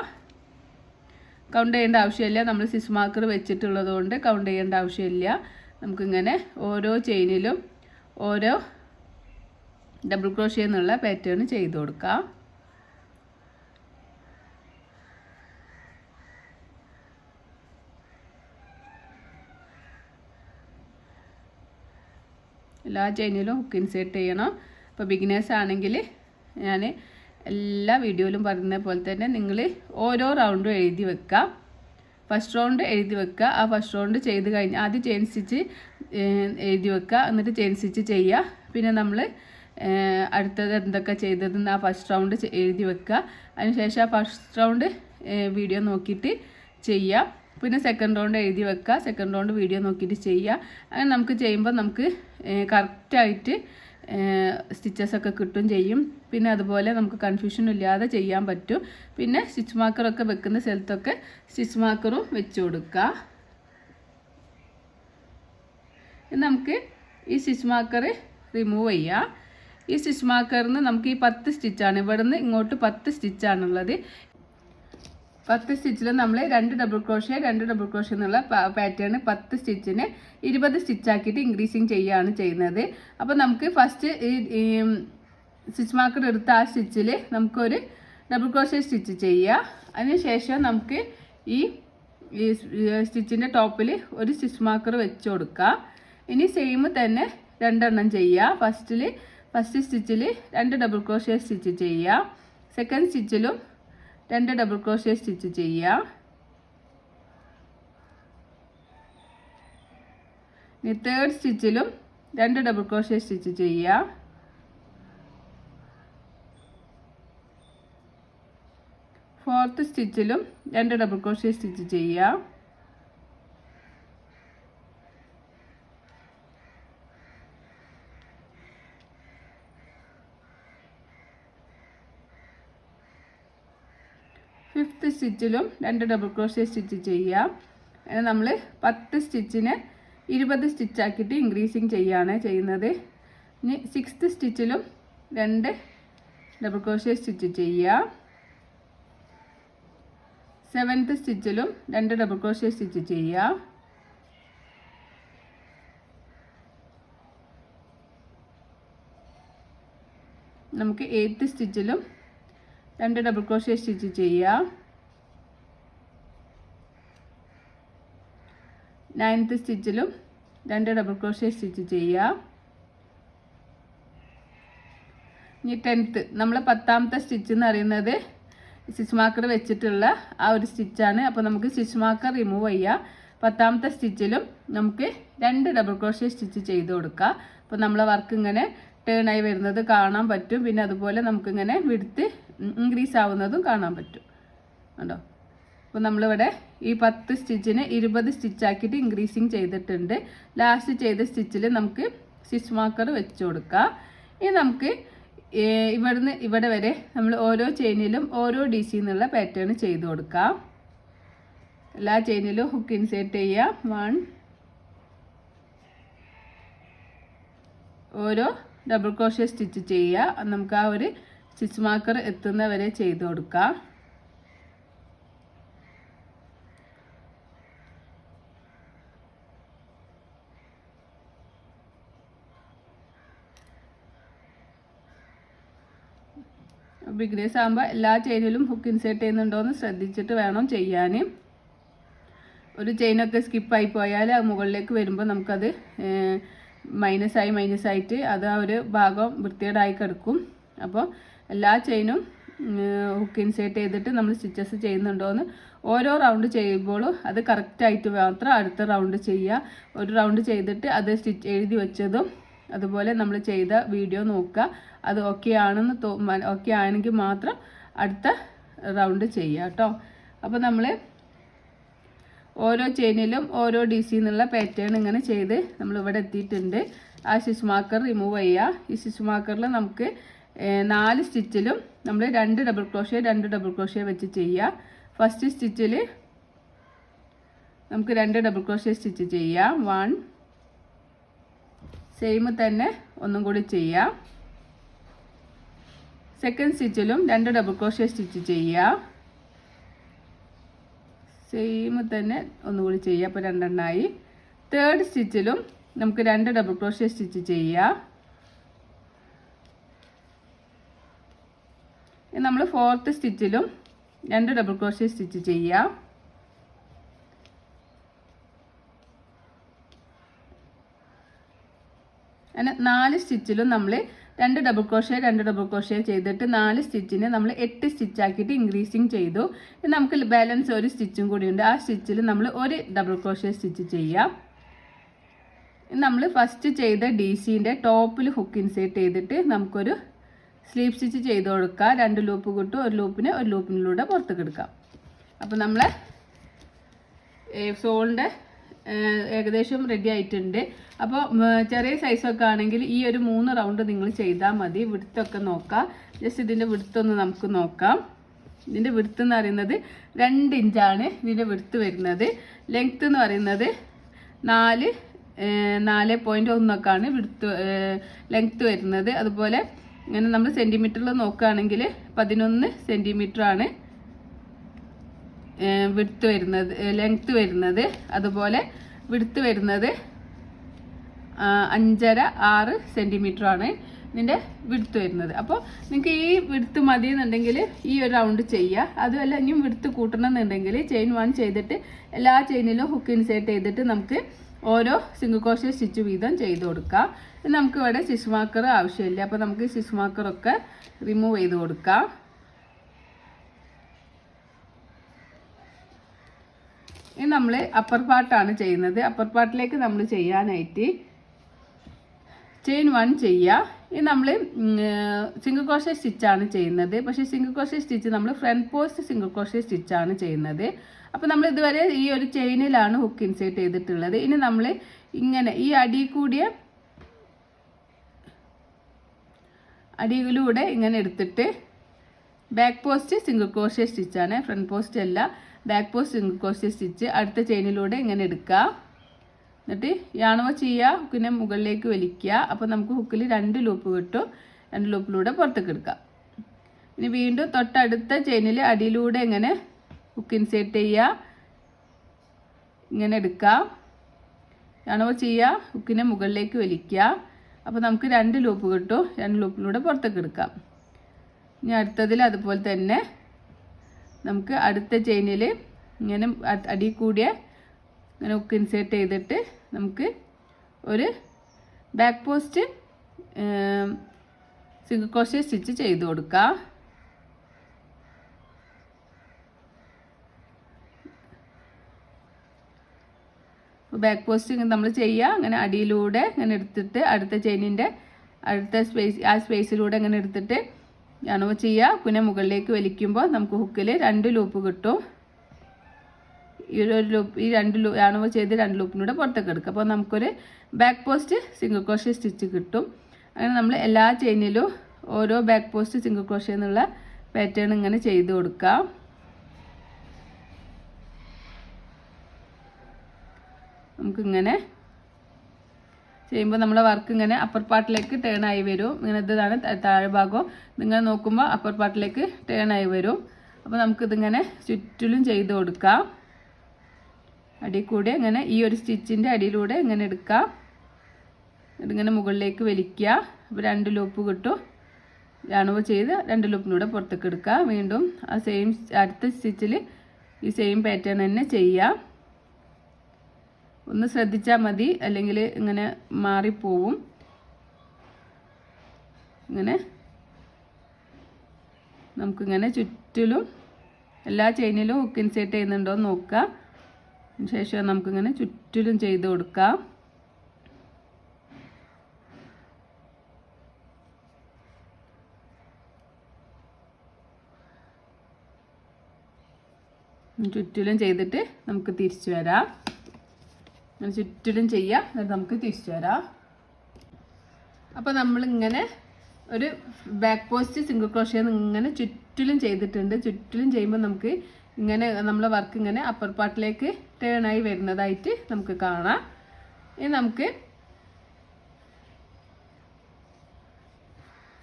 കൗണ്ട് ചെയ്യേണ്ട ആവശ്യമില്ല. നമ്മൾ സ്റ്റിച്ച് മാർക്കർ വെച്ചിട്ടുള്ളത് കൊണ്ട് കൗണ്ട് ചെയ്യേണ്ട ആവശ്യമില്ല. നമുക്കിങ്ങനെ ഓരോ ചെയിനിലും ഓരോ ഡബിൾ ക്രോഷേ എന്നുള്ള പാറ്റേൺ ചെയ്ത് കൊടുക്കാം. എല്ലാ ചെയിനിലും ഹുക്ക് ഇൻസേർട്ട് ചെയ്യണം. അപ്പോൾ ബിഗിനേഴ്സ് ആണെങ്കിൽ ഞാൻ എല്ലാ വീഡിയോയിലും പറയുന്ന പോലെ തന്നെ നിങ്ങൾ ഓരോ റൗണ്ടും എഴുതി വെക്കുക. ഫസ്റ്റ് റൗണ്ട് എഴുതി വെക്കുക. ആ ഫസ്റ്റ് റൗണ്ട് ചെയ്ത് കഴിഞ്ഞ് ആദ്യം ചെയിൻ സ്റ്റിച്ച് എഴുതി വെക്കുക. എന്നിട്ട് ചെയിൻ സ്റ്റിച്ച് ചെയ്യുക. പിന്നെ നമ്മൾ അടുത്തത് എന്തൊക്കെ ചെയ്തതെന്ന് ആ ഫസ്റ്റ് റൗണ്ട് എഴുതി വെക്കുക. അതിനുശേഷം ആ ഫസ്റ്റ് റൗണ്ട് വീഡിയോ നോക്കിയിട്ട് ചെയ്യുക. പിന്നെ സെക്കൻഡ് റൗണ്ട് എഴുതി വെക്കുക. സെക്കൻഡ് റൗണ്ട് വീഡിയോ നോക്കിയിട്ട് ചെയ്യുക. അങ്ങനെ നമുക്ക് ചെയ്യുമ്പോൾ നമുക്ക് കറക്റ്റായിട്ട് സ്റ്റിച്ചസൊക്കെ കിട്ടും ചെയ്യും. പിന്നെ അതുപോലെ നമുക്ക് കൺഫ്യൂഷൻ ഇല്ലാതെ ചെയ്യാൻ പറ്റും. പിന്നെ സ്റ്റിച്ച് മാർക്കറൊക്കെ വെക്കുന്ന സ്ഥലത്തൊക്കെ സ്റ്റിച്ച് മാർക്കറും വെച്ച് കൊടുക്കുക. നമുക്ക് ഈ സ്റ്റിച്ച് മാർക്കർ റിമൂവ് ചെയ്യാം. ഈ സ്റ്റിച്ച് മാർക്കറിൽ നിന്ന് നമുക്ക് ഈ 10 സ്റ്റിച്ചാണ്. ഇവിടെ നിന്ന് ഇങ്ങോട്ട് 10 സ്റ്റിച്ചാണുള്ളത്. 10 സ്റ്റിച്ചിൽ നമ്മൾ 2 ഡബിൾ ക്രോഷേ എന്നുള്ള പാറ്റേൺ 10 സ്റ്റിച്ചിന് 20 സ്റ്റിച്ചാക്കിയിട്ട് ഇൻക്രീസിങ് ചെയ്യുകയാണ് ചെയ്യുന്നത്. അപ്പോൾ നമുക്ക് ഫസ്റ്റ് സ്റ്റിച്ച് മാർക്കർ എടുത്ത ആ സ്റ്റിച്ചിൽ നമുക്കൊരു ഡബിൾ ക്രോഷേ സ്റ്റിച്ച് ചെയ്യുക. അതിനുശേഷം നമുക്ക് ഈ സ്റ്റിച്ചിൻ്റെ ടോപ്പിൽ ഒരു സ്റ്റിച്ച് മാർക്കർ വെച്ച് കൊടുക്കുക. ഇനി സെയിം തന്നെ 2 എണ്ണം ചെയ്യുക. ഫസ്റ്റ് സ്റ്റിച്ചിൽ 2 ഡബിൾ ക്രോഷേ സ്റ്റിച്ച് ചെയ്യുക. സെക്കൻഡ് സ്റ്റിച്ചിലും 2 ഡബിൾ ക്രോഷേ സ്റ്റിച്ച് ചെയ്യുക. ഇനി തേർഡ് സ്റ്റിച്ചിലും 2 ഡബിൾ ക്രോഷേ സ്റ്റിച്ച് ചെയ്യുക. ഫോർത്ത് സ്റ്റിച്ചിലും 2 ഡബിൾ ക്രോഷേ സ്റ്റിച്ച് ചെയ്യുക. ഫിഫ്ത്ത് സ്റ്റിച്ചിലും 2 ഡബിൾ ക്രോഷേ സ്റ്റിച്ച് ചെയ്യുക. അങ്ങനെ നമ്മൾ 10 സ്റ്റിച്ചിനെ 20 സ്റ്റിച്ചാക്കിയിട്ട് ഇൻക്രീസിങ് ചെയ്യുകയാണ് ചെയ്യുന്നത്. ഇനി 6th സ്റ്റിച്ചിലും 2 ഡബിൾ ക്രോഷേ സ്റ്റിച്ച് ചെയ്യുക. 7th സ്റ്റിച്ചിലും 2 ഡബിൾ ക്രോഷേ സ്റ്റിച്ച് ചെയ്യുക. നമുക്ക് 8th സ്റ്റിച്ചിലും 2 ഡബിൾ ക്രോഷേ സ്റ്റിച്ച് ചെയ്യുക. 9th സ്റ്റിച്ചിലും 2 ഡബിൾ ക്രോഷേ സ്റ്റിച്ച് ചെയ്യുക. ഇനി 10th നമ്മൾ 10ാമത്തെ സ്റ്റിച്ച് എന്ന് പറയുന്നത് സ്റ്റിച്ച് മാർക്കർ വെച്ചിട്ടുള്ള ആ ഒരു സ്റ്റിച്ചാണ്. അപ്പോൾ നമുക്ക് സ്റ്റിച്ച് മാർക്കർ റിമൂവ് ചെയ്യുക. 10ാമത്തെ സ്റ്റിച്ചിലും നമുക്ക് 2 ഡബിൾ ക്രോഷേ സ്റ്റിച്ച് ചെയ്ത് കൊടുക്കുക. അപ്പോൾ നമ്മളെ വർക്ക് ഇങ്ങനെ ടേൺ ആയി വരുന്നത് കാണാൻ പറ്റും. പിന്നെ അതുപോലെ നമുക്കിങ്ങനെ വിഡ്ത്ത് ഇൻക്രീസ് ആവുന്നതും കാണാൻ പറ്റും. കണ്ടോ? അപ്പോൾ നമ്മളിവിടെ ഈ 10 സ്റ്റിച്ചിന് 20 സ്റ്റിച്ചാക്കിയിട്ട് ഇൻക്രീസിങ് ചെയ്തിട്ടുണ്ട്. ലാസ്റ്റ് ചെയ്ത സ്റ്റിച്ചിൽ നമുക്ക് സ്റ്റിച്ച് മാർക്കർ വെച്ച് കൊടുക്കുക. ഇനി നമുക്ക് ഇവിടുന്ന് ഇവിടെ വരെ നമ്മൾ ഓരോ ചെയിനിലും ഓരോ DC എന്നുള്ള പാറ്റേൺ ചെയ്ത് കൊടുക്കാം. എല്ലാ ചെയിനിലും ഹുക്ക് ഇൻസേർട്ട് ചെയ്യുക. 1 ഓരോ ഡബിൾ ക്രോഷേ സ്റ്റിച്ച് ചെയ്യുക. നമുക്ക് ആ ഒരു സ്റ്റിച്ച് മാർക്കർ എത്തുന്ന വരെ ചെയ്ത് കൊടുക്കാം. ബിഗിനേഴ്സ് ആകുമ്പോൾ എല്ലാ ചെയിനിലും ഹുക്ക് ഇൻസേർട്ട് ചെയ്യുന്നുണ്ടോ എന്ന് ശ്രദ്ധിച്ചിട്ട് വേണം ചെയ്യാൻ. ഒരു ചെയിനൊക്കെ സ്കിപ്പായി പോയാൽ അത് മുകളിലേക്ക് വരുമ്പോൾ നമുക്കത് മൈനസായിട്ട് അത് ആ ഒരു ഭാഗം വൃത്തികേടായി കിടക്കും. അപ്പോൾ എല്ലാ ചെയിനും ഹുക്ക് ഇൻസേർട്ട് ചെയ്തിട്ട് നമ്മൾ സ്റ്റിച്ചസ് ചെയ്യുന്നുണ്ടോ എന്ന് ഓരോ റൗണ്ട് ചെയ്യുമ്പോഴും അത് കറക്റ്റായിട്ട് മാത്രം അടുത്ത റൗണ്ട് ചെയ്യുക. ഒരു റൗണ്ട് ചെയ്തിട്ട് അത് സ്റ്റിച്ച് എഴുതി വെച്ചതും അതുപോലെ നമ്മൾ ചെയ്ത വീഡിയോ നോക്കുക. അത് ഓക്കെ ആണെങ്കിൽ മാത്രം അടുത്ത റൗണ്ട് ചെയ്യുക കേട്ടോ. അപ്പോൾ നമ്മൾ ഓരോ ചെയിനിലും ഓരോ DC എന്നുള്ള പാറ്റേൺ ഇങ്ങനെ ചെയ്ത് നമ്മളിവിടെ എത്തിയിട്ടുണ്ട്. ആ സ്റ്റിച്ച് മാർക്കർ റിമൂവ് ചെയ്യുക. ഈ സ്റ്റിച്ച് മാർക്കറിൽ നമുക്ക് 4 സ്റ്റിച്ചിലും നമ്മൾ 2 ഡബിൾ ക്രോഷേ വെച്ച് ചെയ്യുക. ഫസ്റ്റ് സ്റ്റിച്ചിൽ നമുക്ക് 2 ഡബിൾ ക്രോഷേ സ്റ്റിച്ച് ചെയ്യാം. 1 സെയിം തന്നെ ഒന്നും കൂടി ചെയ്യാം. സെക്കൻഡ് സ്റ്റിച്ചിലും 2 ഡബിൾ ക്രോഷേ സ്റ്റിച്ച് ചെയ്യുക. സെയിം തന്നെ ഒന്നുകൂടി ചെയ്യുക. അപ്പോൾ 2 എണ്ണമായി. തേർഡ് സ്റ്റിച്ചിലും നമുക്ക് 2 ഡബിൾ ക്രോഷേ സ്റ്റിച്ച് ചെയ്യുക. നമ്മൾ ഫോർത്ത് സ്റ്റിച്ചിലും 2 ഡബിൾ ക്രോഷേ സ്റ്റിച്ച് ചെയ്യുക. അങ്ങനെ 4 സ്റ്റിച്ചിലും നമ്മൾ 2 ഡബിൾ ക്രോഷേ ചെയ്തിട്ട് 4 സ്റ്റിച്ചിനെ നമ്മൾ 8 സ്റ്റിച്ചാക്കിയിട്ട് ഇൻക്രീസിങ് ചെയ്തു. നമുക്ക് ബാലൻസ് ഒരു സ്റ്റിച്ചും കൂടി ഉണ്ട്. ആ സ്റ്റിച്ചിൽ നമ്മൾ ഒരു ഡബിൾ ക്രോഷേ സ്റ്റിച്ച് ചെയ്യാം. നമ്മൾ ഫസ്റ്റ് ചെയ്ത DCൻ്റെ ടോപ്പിൽ ഹുക്ക് ഇൻസേർട്ട് ചെയ്തിട്ട് നമുക്കൊരു സ്ലീപ്പ് സ്റ്റിച്ച് ചെയ്ത് കൊടുക്കുക. 2 ലൂപ്പ് കിട്ടും. ഒരു ലൂപ്പിനിലൂടെ പുറത്തേക്ക് എടുക്കാം. അപ്പോൾ നമ്മളെ സോളിൻ്റെ ഏകദേശം റെഡി ആയിട്ടുണ്ട്. അപ്പോൾ ചെറിയ സൈസൊക്കെ ആണെങ്കിൽ ഈ ഒരു 3 റൗണ്ട് നിങ്ങൾ ചെയ്താൽ മതി. വിടുത്തൊക്കെ നോക്കാം. ജസ്റ്റ് ഇതിൻ്റെ വിടുത്തൊന്ന് നമുക്ക് നോക്കാം. ഇതിൻ്റെ വിടുത്ത് എന്ന് പറയുന്നത് 2 ഇഞ്ചാണ് ഇതിൻ്റെ വിടുത്ത് വരുന്നത്. ലെങ്ത്ത് എന്ന് പറയുന്നത് 4.1 വിടുത്ത് ലെങ്ത്ത് വരുന്നത്. അതുപോലെ ഇങ്ങനെ നമ്മൾ സെൻറ്റിമീറ്ററിൽ നോക്കുകയാണെങ്കിൽ 11 സെൻറ്റിമീറ്ററാണ് വിഡ്ത്ത് വരുന്നത്, ലെങ്ത്ത് വരുന്നത്. അതുപോലെ വിഡ്ത്ത് വരുന്നത് 5.5-6 സെൻറ്റിമീറ്ററാണ്. ഇതിൻ്റെ വിടുത്ത് വരുന്നത്. അപ്പോൾ നിങ്ങൾക്ക് ഈ വിടുത്ത് മതി എന്നുണ്ടെങ്കിൽ ഈ ഒരു റൗണ്ട് ചെയ്യുക. അതുമല്ല ഇനിയും വിടുത്ത് കൂട്ടണം എന്നുണ്ടെങ്കിൽ ചെയിൻ 1 ചെയ്തിട്ട് എല്ലാ ചെയിനിലും ഹുക്ക് ഇൻസേർട്ട് ചെയ്തിട്ട് നമുക്ക് ഓരോ സിംഗിൾ ക്രോഷേ സ്റ്റിച്ച് വീതം ചെയ്ത് കൊടുക്കാം. നമുക്ക് ഇവിടെ സ്റ്റിച്ച് മാർക്കർ ആവശ്യമില്ല, അപ്പോൾ നമുക്ക് സ്റ്റിച്ച് മാർക്കറൊക്കെ റിമൂവ് ചെയ്ത് കൊടുക്കാം. ഇനി നമ്മൾ അപ്പർ പാർട്ടാണ് ചെയ്യുന്നത്. അപ്പർ പാർട്ടിലേക്ക് നമ്മൾ ചെയ്യാനായിട്ട് ചെയിൻ 1 ചെയ്യുക. ഇത് നമ്മൾ സിംഗിൾ ക്രോഷേ സ്റ്റിച്ചാണ് ചെയ്യുന്നത്. പക്ഷേ സിംഗിൾ ക്രോഷേ സ്റ്റിച്ച് നമ്മൾ ഫ്രണ്ട് പോസ്റ്റ് സിംഗിൾ ക്രോഷേ സ്റ്റിച്ചാണ് ചെയ്യുന്നത്. അപ്പോൾ നമ്മൾ ഇതുവരെ ഈ ഒരു ചെയിനിലാണ് ഹുക്ക് ഇൻസേർട്ട് ചെയ്തിട്ടുള്ളത്. ഇനി നമ്മൾ ഇങ്ങനെ ഈ അടിയിലൂടെ ഇങ്ങനെ എടുത്തിട്ട് ബാക്ക് പോസ്റ്റ് സിംഗിൾ ക്രോഷേ സ്റ്റിച്ചാണ്, ഫ്രണ്ട് പോസ്റ്റ് അല്ല. Back post single crochet stitch അടുത്ത ചെയിനിലൂടെ ഇങ്ങനെ എടുക്കുക. എന്നിട്ട് യാണോ ചെയ്യുക, ഹുക്കിനെ മുകളിലേക്ക് വലിക്കുക. അപ്പോൾ നമുക്ക് ഹുക്കിൽ 2 ലൂപ്പ് കിട്ടും. 2 ലൂപ്പിലൂടെ പുറത്തേക്ക് എടുക്കാം. ഇനി വീണ്ടും തൊട്ടടുത്ത ചെയിനിൽ അടിയിലൂടെ ഇങ്ങനെ ഹുക്ക് ഇൻസേർട്ട് ചെയ്യുക, ഇങ്ങനെ എടുക്കുക. യാണോ ചെയ്യുക, ഹുക്കിനെ മുകളിലേക്ക് വലിക്കുക. അപ്പോൾ നമുക്ക് 2 ലൂപ്പ് കിട്ടും. 2 ലൂപ്പിലൂടെ പുറത്തേക്ക് എടുക്കാം. ഇനി അടുത്തതിൽ അതുപോലെ തന്നെ നമുക്ക് അടുത്ത ചെയിനിൽ ഇങ്ങനെ അടിയിൽ കൂടിയ ഇങ്ങനെ ഹുക്ക് ഇൻസേർട്ട് ചെയ്തിട്ട് നമുക്ക് ഒരു back post single crochet stitch ചെയ്ത് കൊടുക്കാം. ബാക്ക് പോസ്റ്റ് നമ്മൾ ചെയ്യുക. അങ്ങനെ അടിയിലൂടെ ഇങ്ങനെ എടുത്തിട്ട് അടുത്ത ചെയിനിൻ്റെ അടുത്ത സ്പേസിലൂടെ ഇങ്ങനെ എടുത്തിട്ട് യാണോ ചെയ്യുക, പിന്നെ മുകളിലേക്ക് വലിക്കുമ്പോൾ നമുക്ക് ഹുക്കിൽ 2 ലൂപ്പ് കിട്ടും. ഈ ഒരു ലൂപ്പ് ഈ 2 യാണോ ചെയ്ത് 2 ലൂപ്പിലൂടെ പുറത്തേക്ക് എടുക്കുക. അപ്പോൾ നമുക്കൊരു back post single crochet stitch കിട്ടും. അങ്ങനെ നമ്മൾ എല്ലാ ചെയിനിലും ഓരോ ബാക്ക് പോസ്റ്റ് സിംഗിൾ ക്രോഷേ എന്നുള്ള പാറ്റേൺ ഇങ്ങനെ ചെയ്ത് കൊടുക്കാം. നമുക്കിങ്ങനെ ചെയ്യുമ്പോൾ നമ്മളെ വർക്ക് ഇങ്ങനെ അപ്പർ പാർട്ടിലേക്ക് ടേൺ ആയി വരും. ഇങ്ങനെ ഇതാണ് താഴെ ഭാഗം. നിങ്ങൾ നോക്കുമ്പോൾ അപ്പർ പാർട്ടിലേക്ക് ടേൺ ആയി വരും. അപ്പോൾ നമുക്കിതിങ്ങനെ ചുറ്റിലും ചെയ്ത് കൊടുക്കാം. അടിയിൽ കൂടെ ഇങ്ങനെ ഈ ഒരു സ്റ്റിച്ചിൻ്റെ അടിയിലൂടെ ഇങ്ങനെ എടുക്കാം. ഇതിങ്ങനെ മുകളിലേക്ക് വലിക്കുക. അപ്പോൾ 2 ലൂപ്പ് കിട്ടും. യാണോ ചെയ്ത് 2 ലൂപ്പിലൂടെ പുറത്തേക്ക് എടുക്കുക. വീണ്ടും ആ സെയിം അടുത്ത സ്റ്റിച്ചിൽ ഈ സെയിം പാറ്റേൺ തന്നെ ചെയ്യാം. ഒന്ന് ശ്രദ്ധിച്ചാൽ മതി, അല്ലെങ്കിൽ ഇങ്ങനെ മാറിപ്പോവും. ഇങ്ങനെ നമുക്കിങ്ങനെ ചുറ്റിലും എല്ലാ ചെയിനിലും ഹുക്ക് ഇൻസേർട്ട് ചെയ്യുന്നുണ്ടോ എന്ന് നോക്കുക. ശേഷം നമുക്കിങ്ങനെ ചുറ്റിലും ചെയ്ത് കൊടുക്കാം. ചുറ്റിലും ചെയ്തിട്ട് നമുക്ക് തിരിച്ചു വരാം. അങ്ങനെ ചുറ്റിലും ചെയ്യാം, എന്നിട്ട് നമുക്ക് തിരിച്ചു വരാം. അപ്പോൾ നമ്മളിങ്ങനെ ഒരു ബാക്ക് പോസ്റ്റ് സിംഗിൾ ക്രോഷേ ഇങ്ങനെ ചുറ്റിലും ചെയ്തിട്ടുണ്ട്. ചുറ്റിലും ചെയ്യുമ്പോൾ നമുക്ക് ഇങ്ങനെ നമ്മളെ വർക്ക് ഇങ്ങനെ അപ്പർ പാർട്ടിലേക്ക് ടേൺ ആയി വരുന്നതായിട്ട് നമുക്ക് കാണാം. ഇനി നമുക്ക്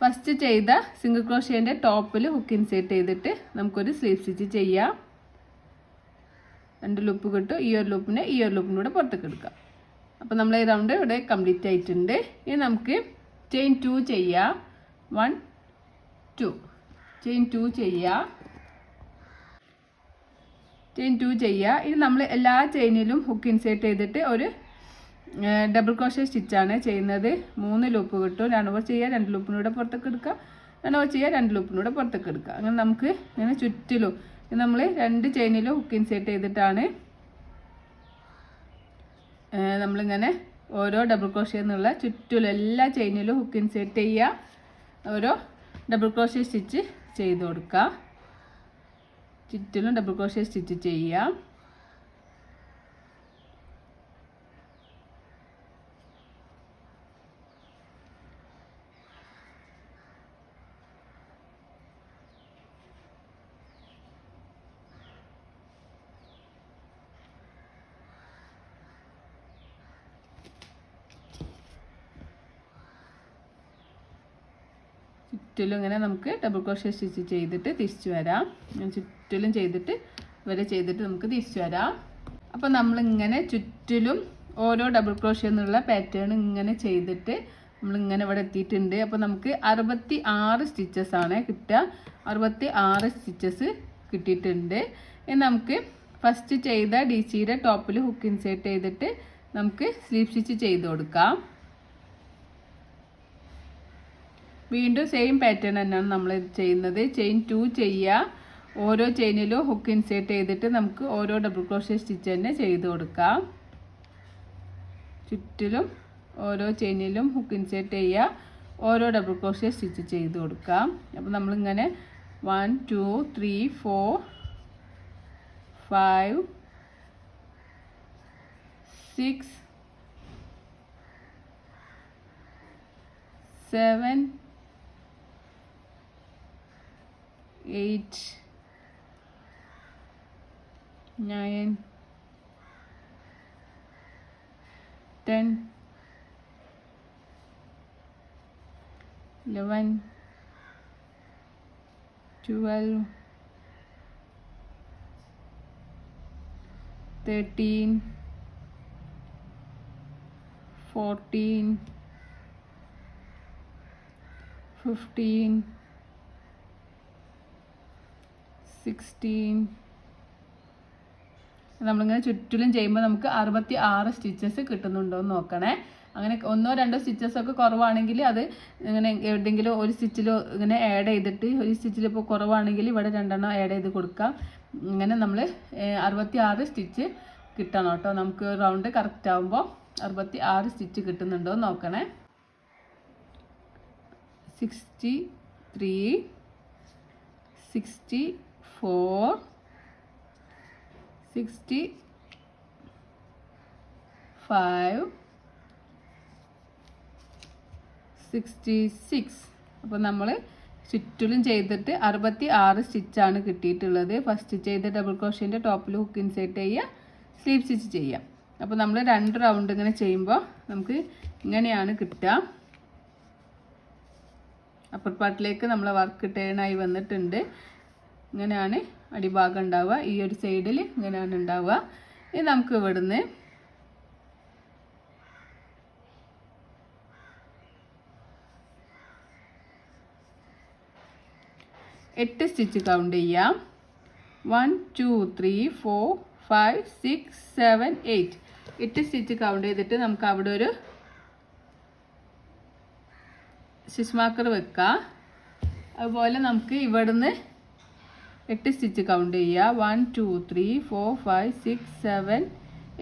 ഫസ്റ്റ് ചെയ്ത സിംഗിൾ ക്രോഷേൻ്റെ ടോപ്പിൽ ഹുക്ക് ഇൻസേർട്ട് ചെയ്തിട്ട് നമുക്കൊരു സ്ലീവ് സ്റ്റിച്ച് ചെയ്യാം. 2 ലൂപ്പ് കിട്ടും. ഈ ഒരു ലൂപ്പിനെ ഈ ഒരു ലൂപ്പിലൂടെ പുറത്തേക്ക് എടുക്കാം. അപ്പോൾ നമ്മൾ ഈ റൗണ്ട് ഇവിടെ കംപ്ലീറ്റ് ആയിട്ടുണ്ട്. ഇനി നമുക്ക് ചെയിൻ 2 ചെയ്യാം. 1 2 ചെയിൻ 2 ചെയ്യാം. ചെയിൻ 2 ചെയ്യുക. ഇനി നമ്മൾ എല്ലാ ചെയിനിലും ഹുക്ക് ഇൻസേർട്ട് ചെയ്തിട്ട് ഒരു ഡബിൾ ക്രോഷേ സ്റ്റിച്ചാണ് ചെയ്യുന്നത്. 3 ലൂപ്പ് കിട്ടും. 2 ചെയ്യുക, 2 ലൂപ്പിലൂടെ പുറത്തേക്ക് എടുക്കുക. 2 ചെയ്യുക, 2 ലൂപ്പിലൂടെ പുറത്തേക്ക് എടുക്കുക. അങ്ങനെ നമുക്ക് ഇങ്ങനെ ചുറ്റിലും നമ്മൾ 2 ചെയിനിലും ഹുക്ക് ഇൻസേർട്ട് ചെയ്തിട്ടാണ് നമ്മളിങ്ങനെ ഓരോ ഡബിൾ ക്രോഷേ എന്നുള്ള ചുറ്റിലും എല്ലാ ചെയിനിലും ഹുക്ക് ഇൻസേർട്ട് ചെയ്യുക. ഓരോ ഡബിൾ ക്രോഷേ സ്റ്റിച്ച് ചെയ്ത് കൊടുക്കുക. ചുറ്റിലും ഡബിൾ ക്രോഷേ സ്റ്റിച്ച് ചെയ്യുക. ചുറ്റിലും ഇങ്ങനെ നമുക്ക് ഡബിൾ ക്രോഷേ സ്റ്റിച്ച് ചെയ്തിട്ട് തിരിച്ചു വരാം. ചുറ്റിലും ചെയ്തിട്ട് വരെ ചെയ്തിട്ട് നമുക്ക് തിരിച്ചു വരാം. അപ്പോൾ നമ്മളിങ്ങനെ ചുറ്റിലും ഓരോ ഡബിൾ ക്രോഷേ എന്നുള്ള പാറ്റേൺ ഇങ്ങനെ ചെയ്തിട്ട് നമ്മളിങ്ങനെ ഇവിടെ എത്തിയിട്ടുണ്ട്. അപ്പോൾ നമുക്ക് 66 സ്റ്റിച്ചസ് ആണ് കിട്ടുക. 66 സ്റ്റിച്ചസ് കിട്ടിയിട്ടുണ്ട്. ഇനി നമുക്ക് ഫസ്റ്റ് ചെയ്ത DCയുടെ ടോപ്പിൽ ഹുക്ക് ഇൻസേർട്ട് ചെയ്തിട്ട് നമുക്ക് സ്ലീവ് സ്റ്റിച്ച് ചെയ്ത് കൊടുക്കാം. വീണ്ടും സെയിം പാറ്റേൺ തന്നെയാണ് നമ്മൾ ചെയ്യുന്നത്. ചെയിൻ 2 ചെയ്യുക. ഓരോ ചെയിനിലും ഹുക്ക് ഇൻസേർട്ട് ചെയ്തിട്ട് നമുക്ക് ഓരോ ഡബിൾ ക്രോഷ്യ സ്റ്റിച്ച് തന്നെ ചെയ്ത് കൊടുക്കാം. ചുറ്റിലും ഓരോ ചെയിനിലും ഹുക്ക് ഇൻസേർട്ട് ചെയ്യുക. ഓരോ ഡബിൾ ക്രോഷ്യ സ്റ്റിച്ച് ചെയ്ത് കൊടുക്കാം. അപ്പോൾ നമ്മളിങ്ങനെ 1 2 3 4 5 6 7 8 9 10 11 12 13 14 15 16. നമ്മളിങ്ങനെ ചുറ്റിലും ചെയ്യുമ്പോൾ നമുക്ക് 66 സ്റ്റിച്ചസ് കിട്ടുന്നുണ്ടോ എന്ന് നോക്കണേ. അങ്ങനെ 1 2 സ്റ്റിച്ചസ് ഒക്കെ കുറവാണെങ്കിൽ അത് ഇങ്ങനെ എവിടെയെങ്കിലും ഒരു സ്റ്റിച്ചിൽ ഇങ്ങനെ ആഡ് ചെയ്തിട്ട്, ഒരു സ്റ്റിച്ചിൽ ഇപ്പോൾ കുറവാണെങ്കിൽ ഇവിടെ 2 എണ്ണം ആഡ് ചെയ്ത് കൊടുക്കാം. ഇങ്ങനെ നമ്മൾ 66 സ്റ്റിച്ച് കിട്ടണം കേട്ടോ. നമുക്ക് റൗണ്ട് കറക്റ്റ് ആകുമ്പോൾ 66 സ്റ്റിച്ച് കിട്ടുന്നുണ്ടോ എന്ന് നോക്കണേ. 63 64 65 66. അപ്പോൾ നമ്മൾ ചുറ്റിലും ചെയ്തിട്ട് 66 സ്റ്റിച്ചാണ് കിട്ടിയിട്ടുള്ളത്. ഫസ്റ്റ് ചെയ്ത ഡബിൾ ക്രോഷ്യേൻ്റെ ടോപ്പിൽ ഹുക്ക് ഇൻസേർട്ട് ചെയ്യുക, സ്ലീവ് സ്റ്റിച്ച് ചെയ്യാം. അപ്പോൾ നമ്മൾ 2 റൗണ്ട് ഇങ്ങനെ ചെയ്യുമ്പോൾ നമുക്ക് ഇങ്ങനെയാണ് കിട്ടുക. അപ്പർ പാർട്ടിലേക്ക് നമ്മൾ വർക്ക് ടേണായി വന്നിട്ടുണ്ട്. ഇങ്ങനെയാണ് അടിഭാഗം ഉണ്ടാവുക. ഈ ഒരു സൈഡിൽ ഇങ്ങനെയാണ് ഉണ്ടാവുക. ഇനി നമുക്ക് ഇവിടുന്ന് എട്ട് സ്റ്റിച്ച് കൗണ്ട് ചെയ്യാം. 1 2 3 4 5 6 7 8. 8 സ്റ്റിച്ച് കൗണ്ട് ചെയ്തിട്ട് നമുക്ക് അവിടെ ഒരു സ്റ്റിച്ച് മാർക്കർ വെക്കാം. അതുപോലെ നമുക്ക് ഇവിടുന്ന് 8 സ്റ്റിച്ച് കൗണ്ട് ചെയ്യുക. 1 2 3 4 5 6 7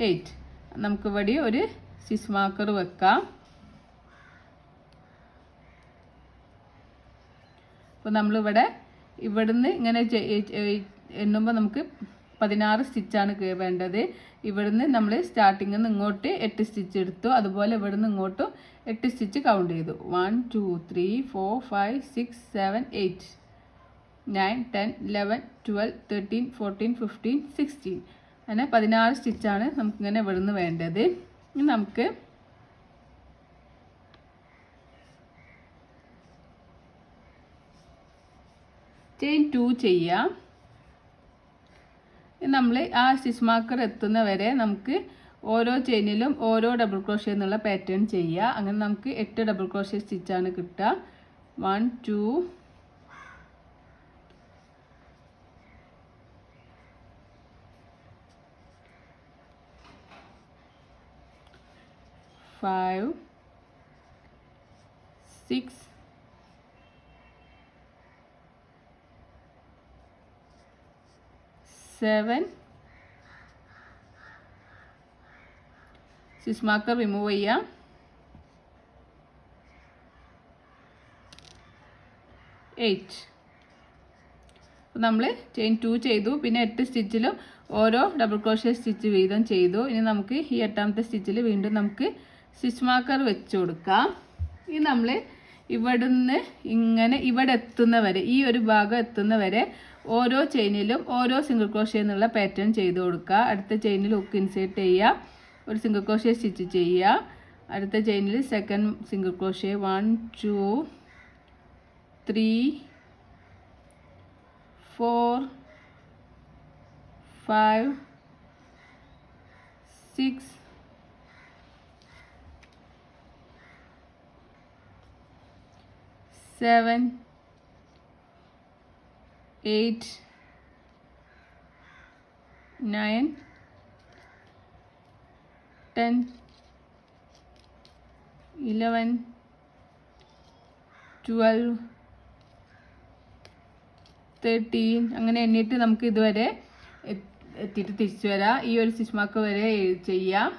8. നമുക്ക് ഇവിടെ ഒരു സ്റ്റിച്ച് മാർക്കർ വെക്കാം. അപ്പോൾ നമ്മളിവിടെ ഇവിടുന്ന് ഇങ്ങനെ എണ്ണുമ്പോൾ നമുക്ക് 16 സ്റ്റിച്ചാണ് വേണ്ടത്. ഇവിടുന്ന് നമ്മൾ സ്റ്റാർട്ടിങ്ങിൽ നിന്ന് ഇങ്ങോട്ട് 8 സ്റ്റിച്ച് എടുത്തു. അതുപോലെ ഇവിടുന്ന് ഇങ്ങോട്ടും 8 സ്റ്റിച്ച് കൗണ്ട് ചെയ്തു. 1 2 3 4 5 6 7 8 9 10 11 12 13 14 15 16. അങ്ങനെ 16 സ്റ്റിച്ചാണ് നമുക്കിങ്ങനെ ഇവിടുന്ന് വേണ്ടത്. ഇനി നമുക്ക് ചെയിൻ 2 ചെയ്യാം. നമ്മൾ ആ സ്റ്റിച്ച് മാർക്കർ എത്തുന്ന വരെ നമുക്ക് ഓരോ ചെയിനിലും ഓരോ ഡബിൾ ക്രോഷ്യ എന്നുള്ള പാറ്റേൺ ചെയ്യുക. അങ്ങനെ നമുക്ക് 8 ഡബിൾ ക്രോഷ്യ സ്റ്റിച്ചാണ് കിട്ടുക. 1 2 5 6 7. സ്റ്റിച്ച് മാർക്കർ റിമൂവ് ചെയ്യാം. 8. അപ്പോൾ നമ്മൾ ചെയിൻ 2 ചെയ്തു. പിന്നെ 8 സ്റ്റിച്ചിലും ഓരോ ഡബിൾ ക്രോഷ്യ സ്റ്റിച്ച് വീതം ചെയ്തു. ഇനി നമുക്ക് ഈ 8ാമത്തെ സ്റ്റിച്ചിൽ വീണ്ടും നമുക്ക് സ്റ്റിച്ച് മാർക്കർ വെച്ച് കൊടുക്കാം. ഇനി നമ്മൾ ഇവിടുന്ന് ഇങ്ങനെ ഇവിടെ എത്തുന്നവരെ, ഈ ഒരു ഭാഗം എത്തുന്നവരെ ഓരോ ചെയിനിലും ഓരോ സിംഗിൾ ക്രോഷ്യ എന്നുള്ള പാറ്റേൺ ചെയ്ത് കൊടുക്കുക. അടുത്ത ചെയിനിൽ ഹുക്ക് ഇൻസേർട്ട് ചെയ്യുക, ഒരു സിംഗിൾ ക്രോഷ്യ സ്റ്റിച്ച് ചെയ്യുക. അടുത്ത ചെയിനിൽ സെക്കൻഡ് സിംഗിൾ ക്രോഷ്യ 1 2 3 4 5 6 7 8 9 10 11 12 13 അങ്ങനെ എണ്ണിയിട്ട് നമുക്ക് ഇതുവരെ എത്തിയിട്ട് തിരിച്ചു വരാം. ഈ ഒരു സ്റ്റിച്ച് മാർക്ക് വരെ ചെയ്യാം.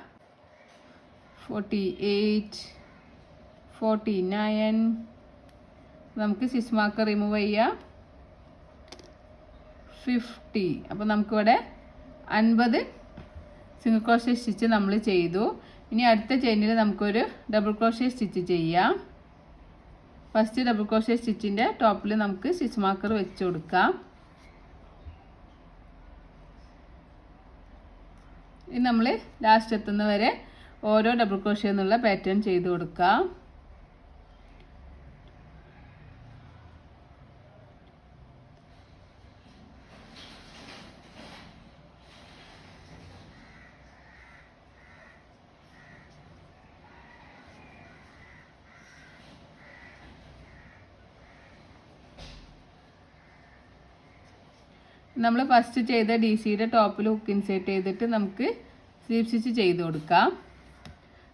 48 49 നമുക്ക് സ്റ്റിച്ച് മാർക്ക് റിമൂവ് ചെയ്യാം. 50. അപ്പോൾ നമുക്കിവിടെ 50 സിംഗിൾ ക്രോഷ്യ സ്റ്റിച്ച് നമ്മൾ ചെയ്തു. ഇനി അടുത്ത ചെയിനിൽ നമുക്കൊരു ഡബിൾ ക്രോഷ്യ സ്റ്റിച്ച് ചെയ്യാം. ഫസ്റ്റ് ഡബിൾ ക്രോഷ്യ സ്റ്റിച്ചിൻ്റെ ടോപ്പിൽ നമുക്ക് സ്റ്റിച്ച് മാർക്കർ വെച്ച് കൊടുക്കാം. ഇനി നമ്മൾ ലാസ്റ്റ് എത്തുന്നവരെ ഓരോ ഡബിൾ ക്രോഷ്യ എന്നുള്ള പാറ്റേൺ ചെയ്ത് കൊടുക്കാം. നമ്മൾ ഫസ്റ്റ് ചെയ്ത ഡി സിയുടെ ടോപ്പിൽ ഹുക്ക് ഇൻസേർട്ട് ചെയ്തിട്ട് നമുക്ക് സ്ലീവ് സ്റ്റിച്ച് ചെയ്ത് കൊടുക്കാം.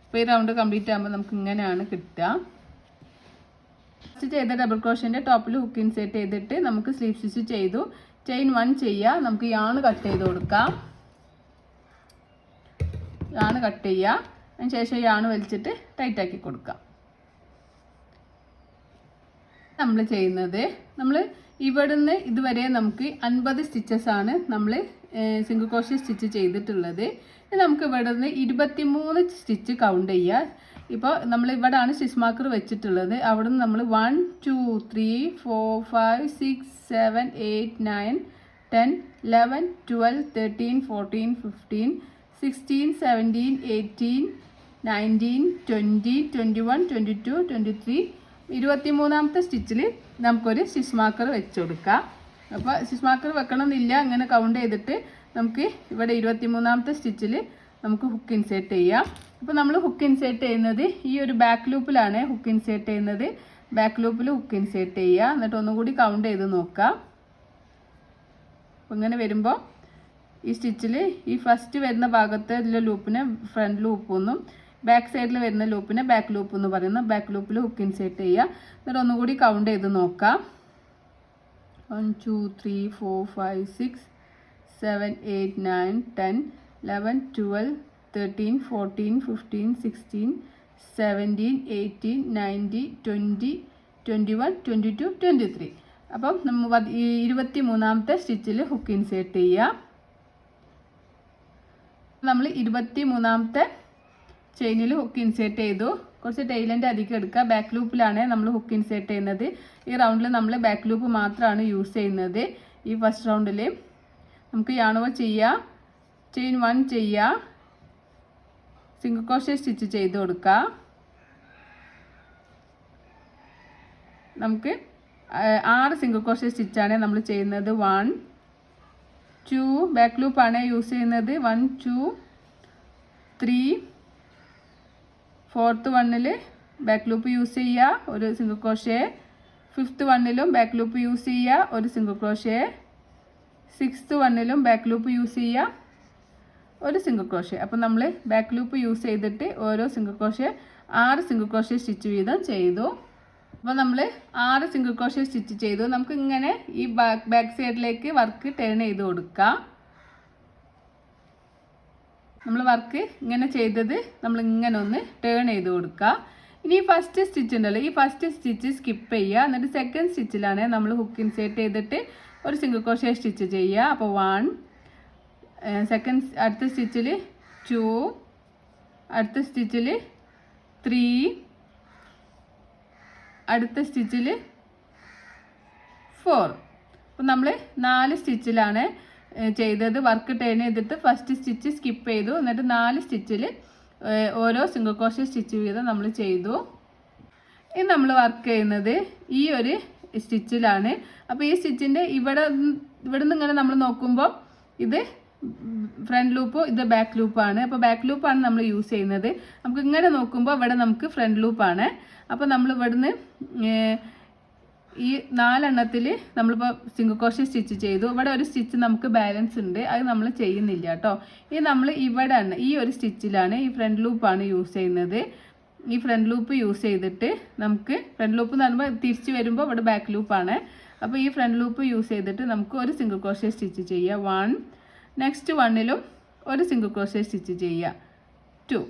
അപ്പോൾ ഈ റൗണ്ട് കംപ്ലീറ്റ് ആകുമ്പോൾ നമുക്ക് ഇങ്ങനെയാണ് കിട്ടുക. ഫസ്റ്റ് ചെയ്ത ഡബിൾ ക്രോഷ്യൻ്റെ ടോപ്പിൽ ഹുക്ക് ഇൻസേർട്ട് ചെയ്തിട്ട് നമുക്ക് സ്ലീവ് സ്റ്റിച്ച് ചെയ്തു. ചെയിൻ 1 ചെയ്യുക. നമുക്ക് യാൺ കട്ട് ചെയ്ത് കൊടുക്കാം. യാൺ കട്ട് ചെയ്യുക. അതിന് ശേഷം യാൺ വലിച്ചിട്ട് ടൈറ്റാക്കി കൊടുക്കാം. നമ്മൾ ചെയ്യുന്നത് നമ്മൾ ഇവിടുന്ന് ഇതുവരെ നമുക്ക് 50 സ്റ്റിച്ചസ് ആണ് നമ്മൾ സിംഗിൾ ക്രോഷ്യ സ്റ്റിച്ച് ചെയ്തിട്ടുള്ളത്. നമുക്ക് ഇവിടുന്ന് 23 സ്റ്റിച്ച് കൗണ്ട് ചെയ്യുക. ഇപ്പോൾ നമ്മൾ ഇവിടെയാണ് സ്റ്റിച്ച് മാർക്കർ വെച്ചിട്ടുള്ളത്. അവിടെ നിന്ന് നമ്മൾ 1 2 3 4 5 6 7 8 9 10 11 12 13 14 15 16 17 18 19 20 21 22 23 23ാമത്തെ സ്റ്റിച്ചിൽ നമുക്കൊരു സ്റ്റിച്ച് മാർക്കർ വെച്ച് കൊടുക്കാം. അപ്പോൾ സ്റ്റിച്ച് മാർക്കർ വെക്കണമെന്നില്ല, അങ്ങനെ കൗണ്ട് ചെയ്തിട്ട് നമുക്ക് ഇവിടെ 23ാമത്തെ സ്റ്റിച്ചിൽ നമുക്ക് ഹുക്ക് ഇൻസേർട്ട് ചെയ്യാം. അപ്പോൾ നമ്മൾ ഹുക്ക് ഇൻസേർട്ട് ചെയ്യുന്നത് ഈ ഒരു ബാക്ക് ലൂപ്പിലാണ് ഹുക്ക് ഇൻസേർട്ട് ചെയ്യുന്നത്. ബാക്ക് ലൂപ്പിൽ ഹുക്ക് ഇൻസേർട്ട് ചെയ്യുക. എന്നിട്ട് ഒന്നുകൂടി കൗണ്ട് ചെയ്ത് നോക്കാം. അപ്പോൾ ഇങ്ങനെ വരുമ്പോൾ ഈ സ്റ്റിച്ചിൽ ഈ ഫസ്റ്റ് വരുന്ന ഭാഗത്തെ ലൂപ്പിനെ ഫ്രണ്ട് ലൂപ്പൊന്നും ബാക്ക് സൈഡിൽ വരുന്ന ലൂപ്പിനെ ബാക്ക് ലൂപ്പ് എന്ന് പറയുന്നു. ബാക്ക് ലൂപ്പിൽ ഹുക്ക് ഇൻസേർട്ട് ചെയ്യുക. എന്നിട്ട് ഒന്നുകൂടി കൗണ്ട് ചെയ്ത് നോക്കാം. 1 2 3 4 5 6 7 8 9 10 11 12 13 14 15 16 17 18 19 20 21 22 23. അപ്പം നമ്മൾ 23ാമത്തെ സ്റ്റിച്ചിൽ ഹുക്ക് ഇൻസേർട്ട് ചെയ്യുക. നമ്മൾ 23ാമത്തെ ചെയിനിൽ ഹുക്ക് ഇൻസേർട്ട് ചെയ്തു. കുറച്ച് ടൈലൻ്റ് അധികം എടുക്കുക. ബാക്ക് ലൂപ്പിലാണ് നമ്മൾ ഹുക്ക് ഇൻസേർട്ട് ചെയ്യുന്നത്. ഈ റൗണ്ടിൽ നമ്മൾ ബാക്ക് ലൂപ്പ് മാത്രമാണ് യൂസ് ചെയ്യുന്നത്. ഈ ഫസ്റ്റ് റൗണ്ടിൽ നമുക്ക് യാൺ ഓവർ ചെയ്യാം. ചെയിൻ 1 ചെയ്യുക. സിംഗിൾ ക്രോഷ്യ സ്റ്റിച്ച് ചെയ്ത് കൊടുക്കുക. നമുക്ക് 6 സിംഗിൾ ക്രോഷ്യ സ്റ്റിച്ചാണ് നമ്മൾ ചെയ്യുന്നത്. 1 2 ബാക്ക് ലൂപ്പാണ് യൂസ് ചെയ്യുന്നത്. 1 2 3 4th 1ൽ ബാക്ക് ലൂപ്പ് യൂസ് ചെയ്യുക, ഒരു സിംഗിൾ ക്രോഷ്യ. 5th 1ലും ബാക്ക് ലൂപ്പ് യൂസ് ചെയ്യുക, ഒരു സിംഗിൾ ക്രോഷ്യ. 6th 1ലും ബാക്ക് ലൂപ്പ് യൂസ് ചെയ്യുക, ഒരു സിംഗിൾ ക്രോഷ്യ. അപ്പോൾ നമ്മൾ ബാക്ക് ലൂപ്പ് യൂസ് ചെയ്തിട്ട് ഓരോ single crochet 6 single crochet stitch വീതം ചെയ്തു. അപ്പോൾ നമ്മൾ 6 സിംഗിൾ ക്രോഷ്യ സ്റ്റിച്ച് ചെയ്തു. നമുക്ക് ഇങ്ങനെ ഈ ബാക്ക് സൈഡിലേക്ക് വർക്ക് ടേൺ ചെയ്ത് കൊടുക്കാം. നമ്മൾ വർക്ക് ഇങ്ങനെ ചെയ്തത് നമ്മൾ ഇങ്ങനെ ഒന്ന് ടേൺ ചെയ്ത് കൊടുക്കുക. ഇനി ഫസ്റ്റ് സ്റ്റിച്ച് ഉണ്ടല്ലോ, ഈ ഫസ്റ്റ് സ്റ്റിച്ച് സ്കിപ്പ് ചെയ്യുക. എന്നിട്ട് സെക്കൻഡ് സ്റ്റിച്ചിലാണ് നമ്മൾ ഹുക്ക് ഇൻസേർട്ട് ചെയ്തിട്ട് ഒരു സിംഗിൾ ക്രോഷ്യ സ്റ്റിച്ച് ചെയ്യുക. അപ്പോൾ 1 സെക്കൻഡ്, അടുത്ത സ്റ്റിച്ചിൽ 2, അടുത്ത സ്റ്റിച്ചിൽ 3, അടുത്ത സ്റ്റിച്ചിൽ 4. അപ്പോൾ നമ്മൾ 4 സ്റ്റിച്ചിലാണ് ചെയ്തത്. വർക്ക് ടേൺ ചെയ്തിട്ട് ഫസ്റ്റ് സ്റ്റിച്ച് സ്കിപ്പ് ചെയ്തു. എന്നിട്ട് 4 സ്റ്റിച്ചിൽ ഓരോ സിംഗിൾ ക്രോഷ്യ സ്റ്റിച്ച് വീതം നമ്മൾ ചെയ്തു. ഇനി നമ്മൾ വർക്ക് ചെയ്യുന്നത് ഈ ഒരു സ്റ്റിച്ചിലാണ്. അപ്പോൾ ഈ സ്റ്റിച്ചിൻ്റെ ഇവിടെ നിന്ന് ഇങ്ങനെ നമ്മൾ നോക്കുമ്പോൾ ഇത് ഫ്രണ്ട് ലൂപ്പ്, ഇത് ബാക്ക് ലൂപ്പാണ്. അപ്പോൾ ബാക്ക് ലൂപ്പാണ് നമ്മൾ യൂസ് ചെയ്യുന്നത്. നമുക്ക് ഇങ്ങനെ നോക്കുമ്പോൾ ഇവിടെ നമുക്ക് ഫ്രണ്ട് ലൂപ്പാണ്. അപ്പോൾ നമ്മൾ ഇവിടുന്ന് ഈ 4 എണ്ണത്തിൽ നമ്മളിപ്പോൾ സിംഗിൾ ക്രോഷ്യ സ്റ്റിച്ച് ചെയ്തു. ഇവിടെ ഒരു സ്റ്റിച്ച് നമുക്ക് ബാലൻസ് ഉണ്ട്, അത് നമ്മൾ ചെയ്യുന്നില്ല കേട്ടോ. ഈ നമ്മൾ ഇവിടെ ഈ ഒരു സ്റ്റിച്ചിലാണ് ഈ ഫ്രണ്ട് ലൂപ്പാണ് യൂസ് ചെയ്യുന്നത്. ഈ ഫ്രണ്ട് ലൂപ്പ് യൂസ് ചെയ്തിട്ട് നമുക്ക് ഫ്രണ്ട് ലൂപ്പ് എന്ന് പറയുമ്പോൾ തിരിച്ച് വരുമ്പോൾ ഇവിടെ ബാക്ക് ലൂപ്പാണ്. അപ്പോൾ ഈ ഫ്രണ്ട് ലൂപ്പ് യൂസ് ചെയ്തിട്ട് നമുക്ക് ഒരു സിംഗിൾ ക്രോഷ്യ സ്റ്റിച്ച് ചെയ്യുക 1. നെക്സ്റ്റ് 1ലും ഒരു സിംഗിൾ ക്രോഷ്യ സ്റ്റിച്ച് ചെയ്യുക 2.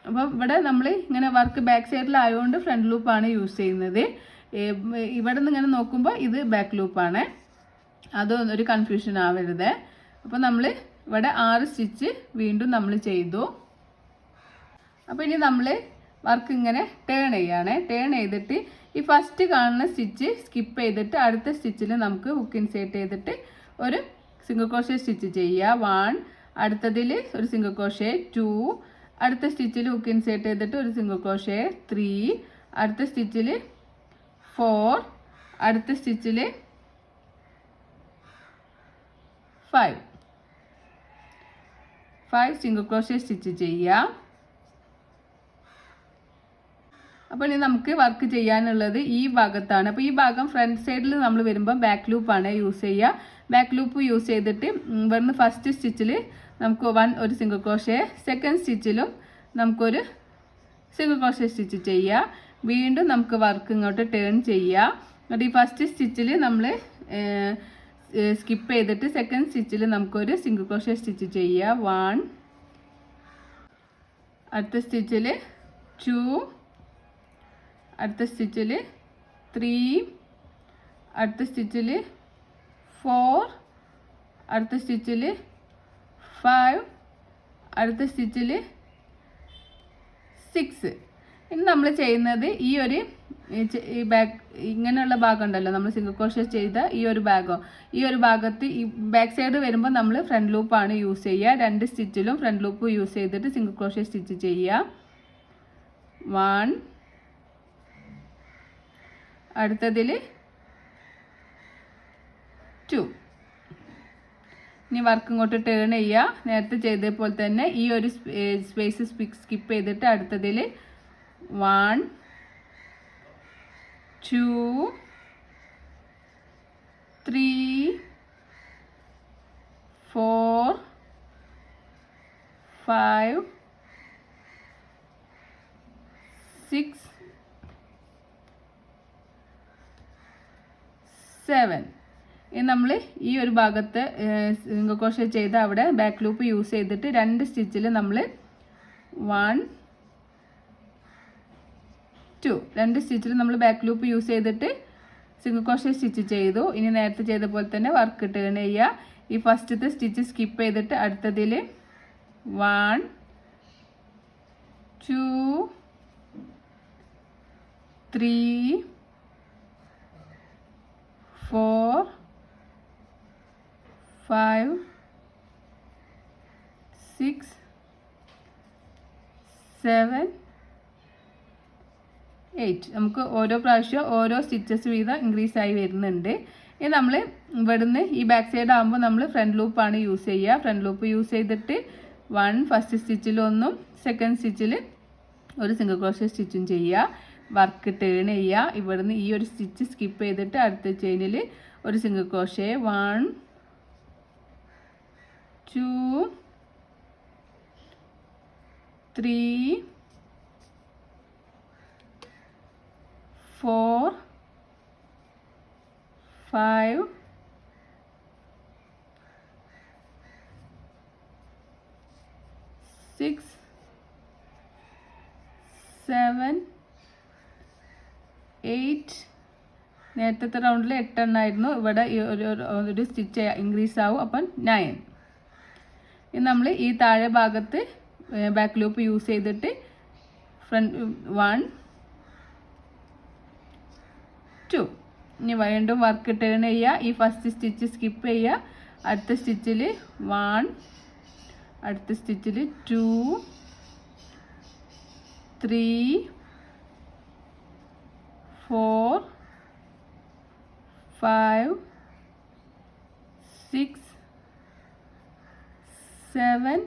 അപ്പോൾ ഇവിടെ നമ്മൾ ഇങ്ങനെ വർക്ക് ബാക്ക് സൈഡിലായതുകൊണ്ട് ഫ്രണ്ട് ലൂപ്പാണ് യൂസ് ചെയ്യുന്നത്. ഇവിടെ നിന്ന് ഇങ്ങനെ നോക്കുമ്പോൾ ഇത് ബാക്ക് ലൂപ്പാണ്, അതൊരു കൺഫ്യൂഷൻ ആവരുത്. അപ്പോൾ നമ്മൾ ഇവിടെ 6 സ്റ്റിച്ച് വീണ്ടും നമ്മൾ ചെയ്തു. അപ്പോൾ ഇനി നമ്മൾ വർക്ക് ഇങ്ങനെ ടേൺ ചെയ്യാണ്. ടേൺ ചെയ്തിട്ട് ഈ ഫസ്റ്റ് കാണുന്ന സ്റ്റിച്ച് സ്കിപ്പ് ചെയ്തിട്ട് അടുത്ത സ്റ്റിച്ചിൽ നമുക്ക് ഹുക്ക് ഇൻസേർട്ട് ചെയ്തിട്ട് ഒരു സിംഗിൾ ക്രോഷ്യ സ്റ്റിച്ച് ചെയ്യുക 1. അടുത്തതിൽ ഒരു സിംഗിൾ ക്രോഷ്യ 2. അടുത്ത സ്റ്റിച്ചിൽ ഹുക്ക് ഇൻസേർട്ട് ചെയ്തിട്ട് ഒരു സിംഗിൾ ക്രോഷ്യ 3. അടുത്ത സ്റ്റിച്ചിൽ 4. അടുത്ത സ്റ്റിച്ചിൽ 5 സിംഗിൾ ക്രോഷ്യ സ്റ്റിച്ച് ചെയ്യുക. അപ്പോൾ ഇനി നമുക്ക് വർക്ക് ചെയ്യാനുള്ളത് ഈ ഭാഗത്താണ്. അപ്പോൾ ഈ ഭാഗം ഫ്രണ്ട് സൈഡിൽ നമ്മൾ വരുമ്പോൾ ബാക്ക് ലൂപ്പാണ് യൂസ് ചെയ്യുക. ബാക്ക് ലൂപ്പ് യൂസ് ചെയ്തിട്ട് ഇവിടുന്ന് ഫസ്റ്റ് സ്റ്റിച്ചിൽ നമുക്ക് ഒരു സിംഗിൾ ക്രോഷ്യ, സെക്കൻഡ് സ്റ്റിച്ചിലും നമുക്കൊരു സിംഗിൾ ക്രോഷ്യ സ്റ്റിച്ച് ചെയ്യുക. വീണ്ടും നമുക്ക് വർക്ക് ഇങ്ങോട്ട് ടേൺ ചെയ്യുക. എന്നിട്ട് ഈ ഫസ്റ്റ് സ്റ്റിച്ചിൽ നമ്മൾ സ്കിപ്പ് ചെയ്തിട്ട് സെക്കൻഡ് സ്റ്റിച്ചിൽ നമുക്കൊരു സിംഗിൾ ക്രോഷ്യ സ്റ്റിച്ച് ചെയ്യുക 1. അടുത്ത സ്റ്റിച്ചിൽ 2. അടുത്ത സ്റ്റിച്ചിൽ 3. അടുത്ത സ്റ്റിച്ചിൽ 4. അടുത്ത സ്റ്റിച്ചിൽ 5. അടുത്ത സ്റ്റിച്ചിൽ 6. ഇനി നമ്മൾ ചെയ്യുന്നത് ഈ ഒരു ബാക്ക് ഇങ്ങനെയുള്ള ഭാഗം ഉണ്ടല്ലോ, നമ്മൾ സിംഗിൾ ക്രോഷ്യ ചെയ്ത ഈ ഒരു ഭാഗത്ത് ഈ ബാക്ക് സൈഡ് വരുമ്പോൾ നമ്മൾ ഫ്രണ്ട് ലൂപ്പാണ് യൂസ് ചെയ്യുക. 2 സ്റ്റിച്ചിലും ഫ്രണ്ട് ലൂപ്പ് യൂസ് ചെയ്തിട്ട് സിംഗിൾ ക്രോഷ്യ സ്റ്റിച്ച് ചെയ്യുക 1. അടുത്തതിൽ 2. ഇനി വർക്ക് ഇങ്ങോട്ട് ടേൺ ചെയ്യുക. നേരത്തെ ചെയ്തപ്പോൾ തന്നെ ഈ ഒരു സ്പേസ് സ്കിപ്പ് ചെയ്തിട്ട് അടുത്തതിൽ 1, 2, 3, 4, 5, 6, 7. ഇനി നമ്മൾ ഈ ഒരു ഭാഗത്ത് സിംഗിൾ ക്രോഷ്യ ചെയ്ത് അവിടെ ബാക്ക് ലൂപ്പ് യൂസ് ചെയ്തിട്ട് 2 സ്റ്റിച്ചിൽ നമ്മൾ 1, 2 2 സ്റ്റിച്ചിൽ നമ്മൾ ബാക്ക് ലൂപ്പ് യൂസ് ചെയ്തിട്ട് സിംഗിൾ ക്രോഷ്യ സ്റ്റിച്ച് ചെയ്തു. ഇനി നേരത്തെ ചെയ്ത പോലെ തന്നെ വർക്ക് ടേൺ ചെയ്യുക. ഈ ഫസ്റ്റത്തെ സ്റ്റിച്ച് സ്കിപ്പ് ചെയ്തിട്ട് അടുത്തതിൽ 1, 2, 3, 4, 5, 6, 7, 8. നമുക്ക് ഓരോ പ്രാവശ്യം ഓരോ സ്റ്റിച്ചസ് വീതം ഇൻക്രീസ് ആയി വരുന്നുണ്ട്. ഇനി നമ്മൾ ഇവിടുന്ന് ഈ ബാക്ക് സൈഡ് ആകുമ്പോൾ നമ്മൾ ഫ്രണ്ട് ലൂപ്പാണ് യൂസ് ചെയ്യുക. ഫ്രണ്ട് ലൂപ്പ് യൂസ് ചെയ്തിട്ട് 1 ഫസ്റ്റ് സ്റ്റിച്ചിൽ ഒന്നും സെക്കൻഡ് സ്റ്റിച്ചിൽ ഒരു സിംഗിൾ ക്രോഷ്യ സ്റ്റിച്ചും ചെയ്യുക. വർക്ക് ടേൺ ചെയ്യുക. ഇവിടുന്ന് ഈ ഒരു സ്റ്റിച്ച് സ്കിപ്പ് ചെയ്തിട്ട് അടുത്ത ചെയിനിൽ ഒരു സിംഗിൾ ക്രോഷ്യ 1, 2, 3, 4, 5, 6, 7, 8. നേരത്തെ റൗണ്ടിൽ 8 എണ്ണമായിരുന്നു. ഇവിടെ ഒരു സ്റ്റിച്ച് ഇൻക്രീസ് ആവും, അപ്പം 9. ഇനി നമ്മൾ ഈ താഴെ ഭാഗത്ത് ബാക്ക് ലൂപ്പ് യൂസ് ചെയ്തിട്ട് ഫ്രണ്ട് 1, 2. ഇനി വീണ്ടും വർക്ക് ടേൺ ചെയ്യുക. ഈ ഫസ്റ്റ് സ്റ്റിച്ച് സ്കിപ്പ് ചെയ്യുക. അടുത്ത സ്റ്റിച്ചിൽ 1, അടുത്ത സ്റ്റിച്ചിൽ 2, 3, 4, 5, 6, 7,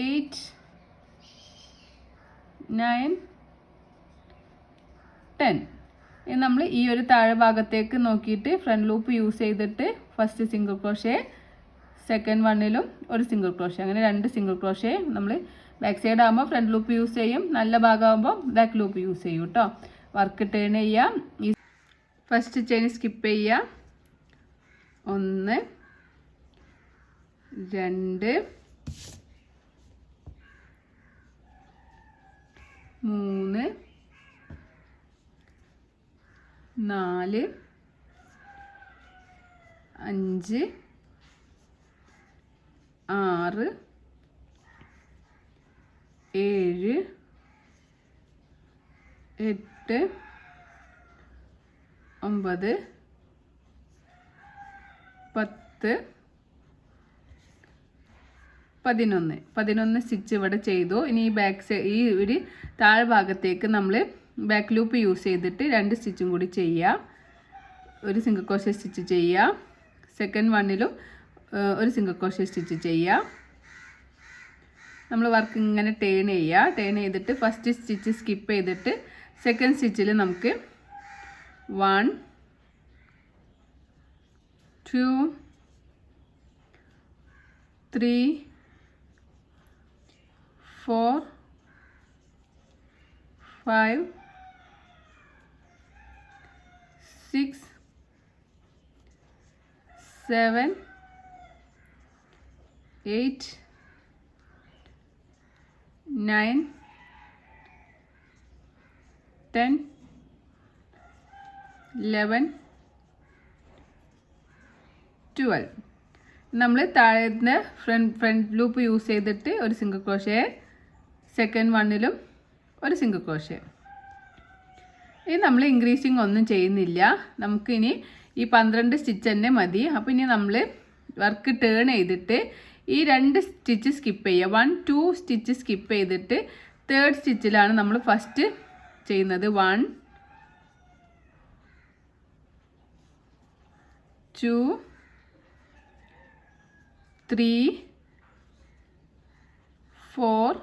8, 9, 10. ഇനി നമ്മൾ ഈ ഒരു താഴെ ഭാഗത്തേക്ക് നോക്കിയിട്ട് ഫ്രണ്ട് ലൂപ്പ് യൂസ് ചെയ്തിട്ട് ഫസ്റ്റ് സിംഗിൾ ക്രോഷേ, സെക്കൻഡ് വണ്ണിലും ഒരു സിംഗിൾ ക്രോഷേ, അങ്ങനെ 2 സിംഗിൾ ക്രോഷേ നമ്മൾ ബാക്ക് സൈഡ് ആകുമ്പോൾ ഫ്രണ്ട് ലൂപ്പ് യൂസ് ചെയ്യും, നല്ല ഭാഗമാകുമ്പോൾ ബാക്ക് ലൂപ്പ് യൂസ് ചെയ്യും കേട്ടോ. വർക്ക് ടേൺ ചെയ്യാം. ഈ ഫസ്റ്റ് ചെയിൻ സ്കിപ്പ് ചെയ്യുക. 1 2 3 4 5 6 7 8 9 10 11 സ്റ്റിച്ച് ഇവിടെ ചെയ്തു. ഇനി ഈ ബാക്ക് സൈഡ് ഈ ഒരു താഴെ ഭാഗത്തേക്ക് നമ്മൾ ബാക്ക് ലൂപ്പ് യൂസ് ചെയ്തിട്ട് 2 സ്റ്റിച്ചും കൂടി ചെയ്യുക. ഒരു സിംഗിൾ ക്രോഷേ സ്റ്റിച്ച് ചെയ്യുക. സെക്കൻഡ് വണ്ണിലും ഒരു സിംഗിൾ ക്രോഷേ സ്റ്റിച്ച് ചെയ്യുക. നമ്മൾ വർക്ക് ഇങ്ങനെ ടേൺ ചെയ്യുക. ടേൺ ചെയ്തിട്ട് ഫസ്റ്റ് സ്റ്റിച്ച് സ്കിപ്പ് ചെയ്തിട്ട് സെക്കൻഡ് സ്റ്റിച്ചിൽ നമുക്ക് 1 2 3 4 5 6 7 8 9 10 11 12. നമ്മൾ താഴെ ഫ്രണ്ട് ലൂപ്പ് യൂസ് ചെയ്തിട്ട് ഒരു സിംഗിൾ ക്രോഷേ, സെക്കൻഡ് വണ്ണിലും ഒരു സിംഗിൾ ക്രോഷേ. ഇനി നമ്മൾ ഇൻക്രീസിങ് ഒന്നും ചെയ്യുന്നില്ല. നമുക്കിനി ഈ 12 സ്റ്റിച്ച് തന്നെ മതി. അപ്പോൾ ഇനി നമ്മൾ വർക്ക് ടേൺ ചെയ്തിട്ട് ഈ 2 സ്റ്റിച്ച് സ്കിപ്പ് ചെയ്യുക. 1 2 സ്റ്റിച്ച് സ്കിപ്പ് ചെയ്തിട്ട് തേർഡ് സ്റ്റിച്ചിലാണ് നമ്മൾ ഫസ്റ്റ് ചെയ്യുന്നത്. 1 2 3 4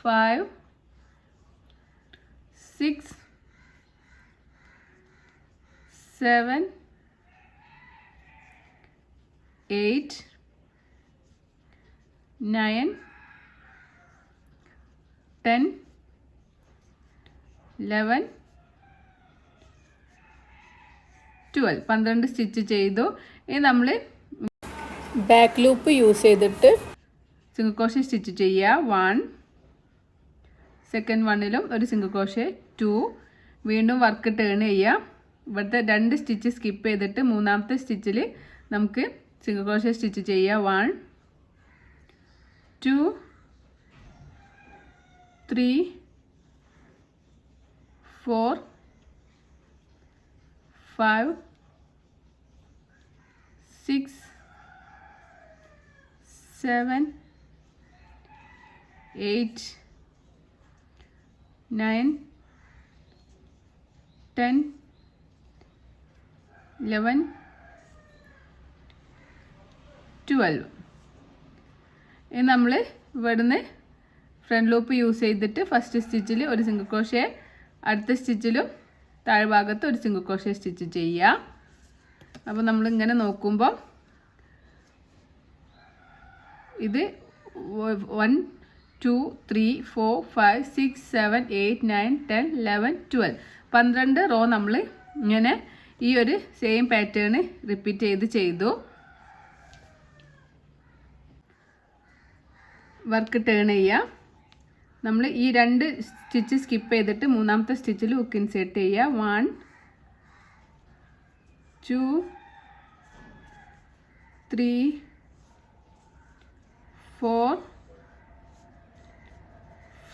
5 6 7 8 9 10 11 12. 12 സ്റ്റിച്ച് ചെയ്തു. ഇനി നമ്മൾ ബാക്ക് ലൂപ്പ് യൂസ് ചെയ്തിട്ട് സിംഗിൾ ക്രോഷേ സ്റ്റിച്ച് ചെയ്യുക. 1 സെക്കൻഡ് വണ്ണിലും ഒരു സിംഗിൾ ക്രോഷേ, 2 വീണ്ടും വർക്ക് ടേൺ ചെയ്യുക. ഇവിടുത്തെ 2 സ്റ്റിച്ച് സ്കിപ്പ് ചെയ്തിട്ട് മൂന്നാമത്തെ സ്റ്റിച്ചിൽ നമുക്ക് സിംഗിൾ ക്രോഷേ സ്റ്റിച്ച് ചെയ്യുക. 1 2 3 4 5 6 7 8 9 10 11 12. ഇനി നമ്മൾ ഇവിടുന്ന് ഫ്രണ്ട് ലൂപ്പ് യൂസ് ചെയ്തിട്ട് ഫസ്റ്റ് സ്റ്റിച്ചിൽ ഒരു സിംഗിൾ ക്രോഷേ, അടുത്ത സ്റ്റിച്ചിലും താഴ്ഭാഗത്ത് ഒരു സിംഗിൾ ക്രോഷേ സ്റ്റിച്ച് ചെയ്യുക. അപ്പോൾ നമ്മളിങ്ങനെ നോക്കുമ്പോൾ ഇത് 1 2 3 4 5 6 7 8 9 10 11 12 12 റോ നമ്മൾ ഇങ്ങനെ ഈ ഒരു സെയിം പാറ്റേൺ റിപ്പീറ്റ് ചെയ്തു. വർക്ക് ടേൺ ചെയ്യുക. നമ്മൾ ഈ 2 സ്റ്റിച്ച് സ്കിപ്പ് ചെയ്തിട്ട് മൂന്നാമത്തെ സ്റ്റിച്ചിൽ ഹുക്ക് ഇൻസേർട്ട് ചെയ്യുക. 1 2 3 4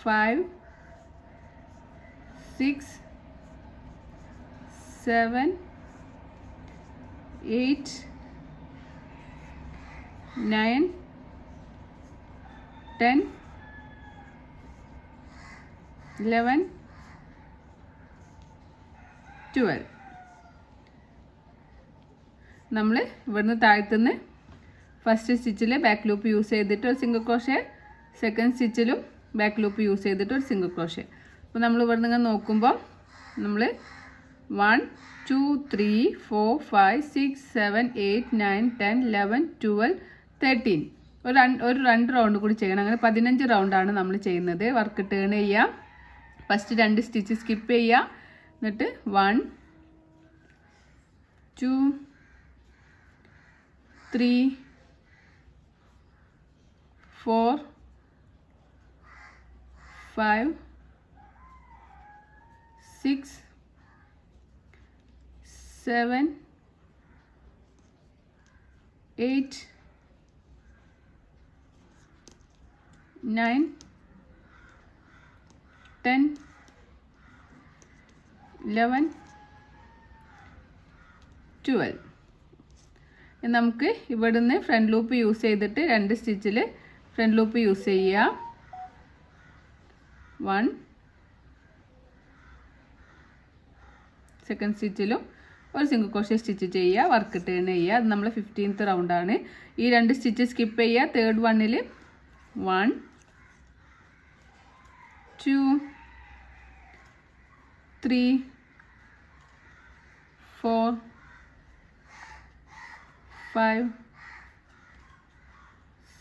5 6 7 8 9 10 11 12. നമ്മൾ ഇവിടുന്ന് താഴത്തുനിന്ന് ഫസ്റ്റ് സ്റ്റിച്ചിൽ ബാക്ക് ലൂപ്പ് യൂസ് ചെയ്തിട്ട് ഒരു സിംഗിൾ ക്രോഷേ, സെക്കൻഡ് സ്റ്റിച്ചിലും ബാക്ക് ലൂപ്പ് യൂസ് ചെയ്തിട്ട് ഒരു സിംഗിൾ ക്രോഷേ. അപ്പോൾ നമ്മൾ ഇവിടെ നിന്ന് നോക്കുമ്പോൾ നമ്മൾ 1 2 3 4 5 6 7 8 9 10 11 12 13 ഒരു 2 റൗണ്ട് കൂടി ചെയ്യണം. അങ്ങനെ 15 റൗണ്ടാണ് നമ്മൾ ചെയ്യുന്നത്. വർക്ക് ടേൺ ചെയ്യുക. ഫസ്റ്റ് 2 സ്റ്റിച്ച് സ്കിപ്പ് ചെയ്യുക. എന്നിട്ട് 1 2 3 4 5 6 7 8 9 10 11 12. നമുക്ക് ഇവിടുന്ന് ഫ്രണ്ട് ലൂപ്പ് യൂസ് ചെയ്തിട്ട് 2 സ്റ്റിച്ചിൽ ഫ്രണ്ട് ലൂപ്പ് യൂസ് ചെയ്യുക. 1 സെക്കൻഡ് സ്റ്റിച്ചിലും ഒരു സിംഗിൾ ക്രോഷേ സ്റ്റിച്ച് ചെയ്യുക. വർക്ക് ടേൺ ചെയ്യുക. അത് നമ്മൾ 15th റൗണ്ടാണ്. ഈ 2 സ്റ്റിച്ച് സ്കിപ്പ് ചെയ്യുക. തേർഡ് വണ്ണിൽ 1 2 3 4 5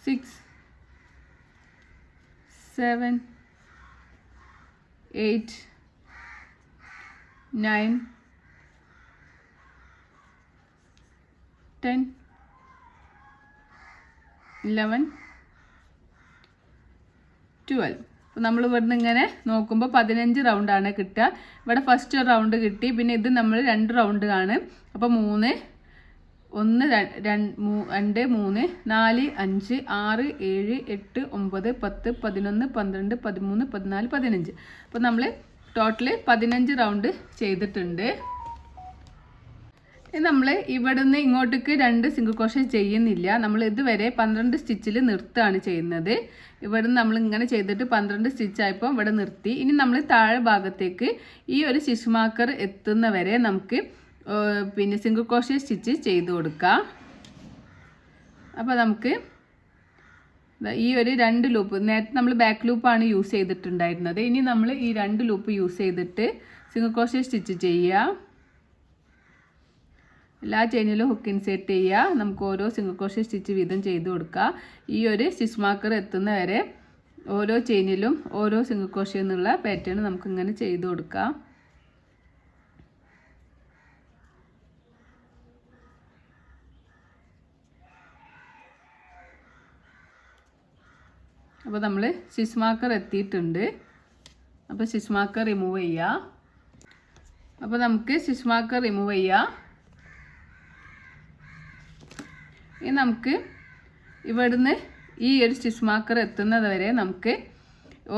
6 7 8 9 10 11 12. അപ്പോൾ നമ്മൾ ഇവിടുന്ന് ഇങ്ങനെ നോക്കുമ്പോൾ 15 റൗണ്ടാണ് കിട്ടുക. ഇവിടെ ഫസ്റ്റ് റൗണ്ട് കിട്ടി. പിന്നെ ഇത് നമ്മൾ 2 റൗണ്ട് ആണ്. അപ്പോൾ 3 1 2 3 4 5 6 7 8 9 10 11 12 13 14 15. അപ്പോൾ നമ്മൾ ടോട്ടൽ 15 റൗണ്ട് ചെയ്തിട്ടുണ്ട്. നമ്മൾ ഇവിടുന്ന് ഇങ്ങോട്ടേക്ക് 2 സിംഗിൾ ക്രോഷേ ചെയ്യുന്നില്ല. നമ്മൾ ഇതുവരെ 12 സ്റ്റിച്ചിൽ നിർത്തുകയാണ് ചെയ്യുന്നത്. ഇവിടുന്ന് നമ്മൾ ഇങ്ങനെ ചെയ്തിട്ട് 12 സ്റ്റിച്ച് ആയപ്പോൾ ഇവിടെ നിർത്തി. ഇനി നമ്മൾ താഴെ ഭാഗത്തേക്ക് ഈ ഒരു സ്റ്റിച്ച് മാർക്കർ എത്തുന്നവരെ നമുക്ക് പിന്നെ സിംഗിൾ ക്രോഷേ സ്റ്റിച്ച് ചെയ്ത് കൊടുക്കാം. അപ്പോൾ നമുക്ക് ഈ ഒരു 2 ലൂപ്പ്, നേരത്തെ നമ്മൾ ബാക്ക് ലൂപ്പാണ് യൂസ് ചെയ്തിട്ടുണ്ടായിരുന്നത്. ഇനി നമ്മൾ ഈ 2 ലൂപ്പ് യൂസ് ചെയ്തിട്ട് സിംഗിൾ ക്രോഷേ സ്റ്റിച്ച് ചെയ്യുക. എല്ലാ ചെയിനിലും ഹുക്ക് ഇൻസേർട്ട് ചെയ്യുക. നമുക്ക് ഓരോ സിംഗിൾ ക്രോഷേ സ്റ്റിച്ച് വീതം ചെയ്ത് കൊടുക്കുക. ഈ ഒരു സ്റ്റിച്ച് മാർക്കർ എത്തുന്ന വരെ ഓരോ ചെയിനിലും ഓരോ സിംഗിൾ ക്രോഷേ എന്നുള്ള പാറ്റേൺ നമുക്ക് ഇങ്ങനെ ചെയ്ത് കൊടുക്കാം. അപ്പോൾ നമ്മൾ സ്റ്റിച്ച് മാർക്കർ എത്തിയിട്ടുണ്ട്. അപ്പോൾ സ്റ്റിച്ച് മാർക്കർ റിമൂവ് ചെയ്യുക. അപ്പോൾ നമുക്ക് സ്റ്റിച്ച് മാർക്കർ റിമൂവ് ചെയ്യാം. ഇനി നമുക്ക് ഇവിടുന്ന് ഈ ഒരു സ്റ്റിച്ച് മാർക്കർ എത്തുന്നത് വരെ നമുക്ക്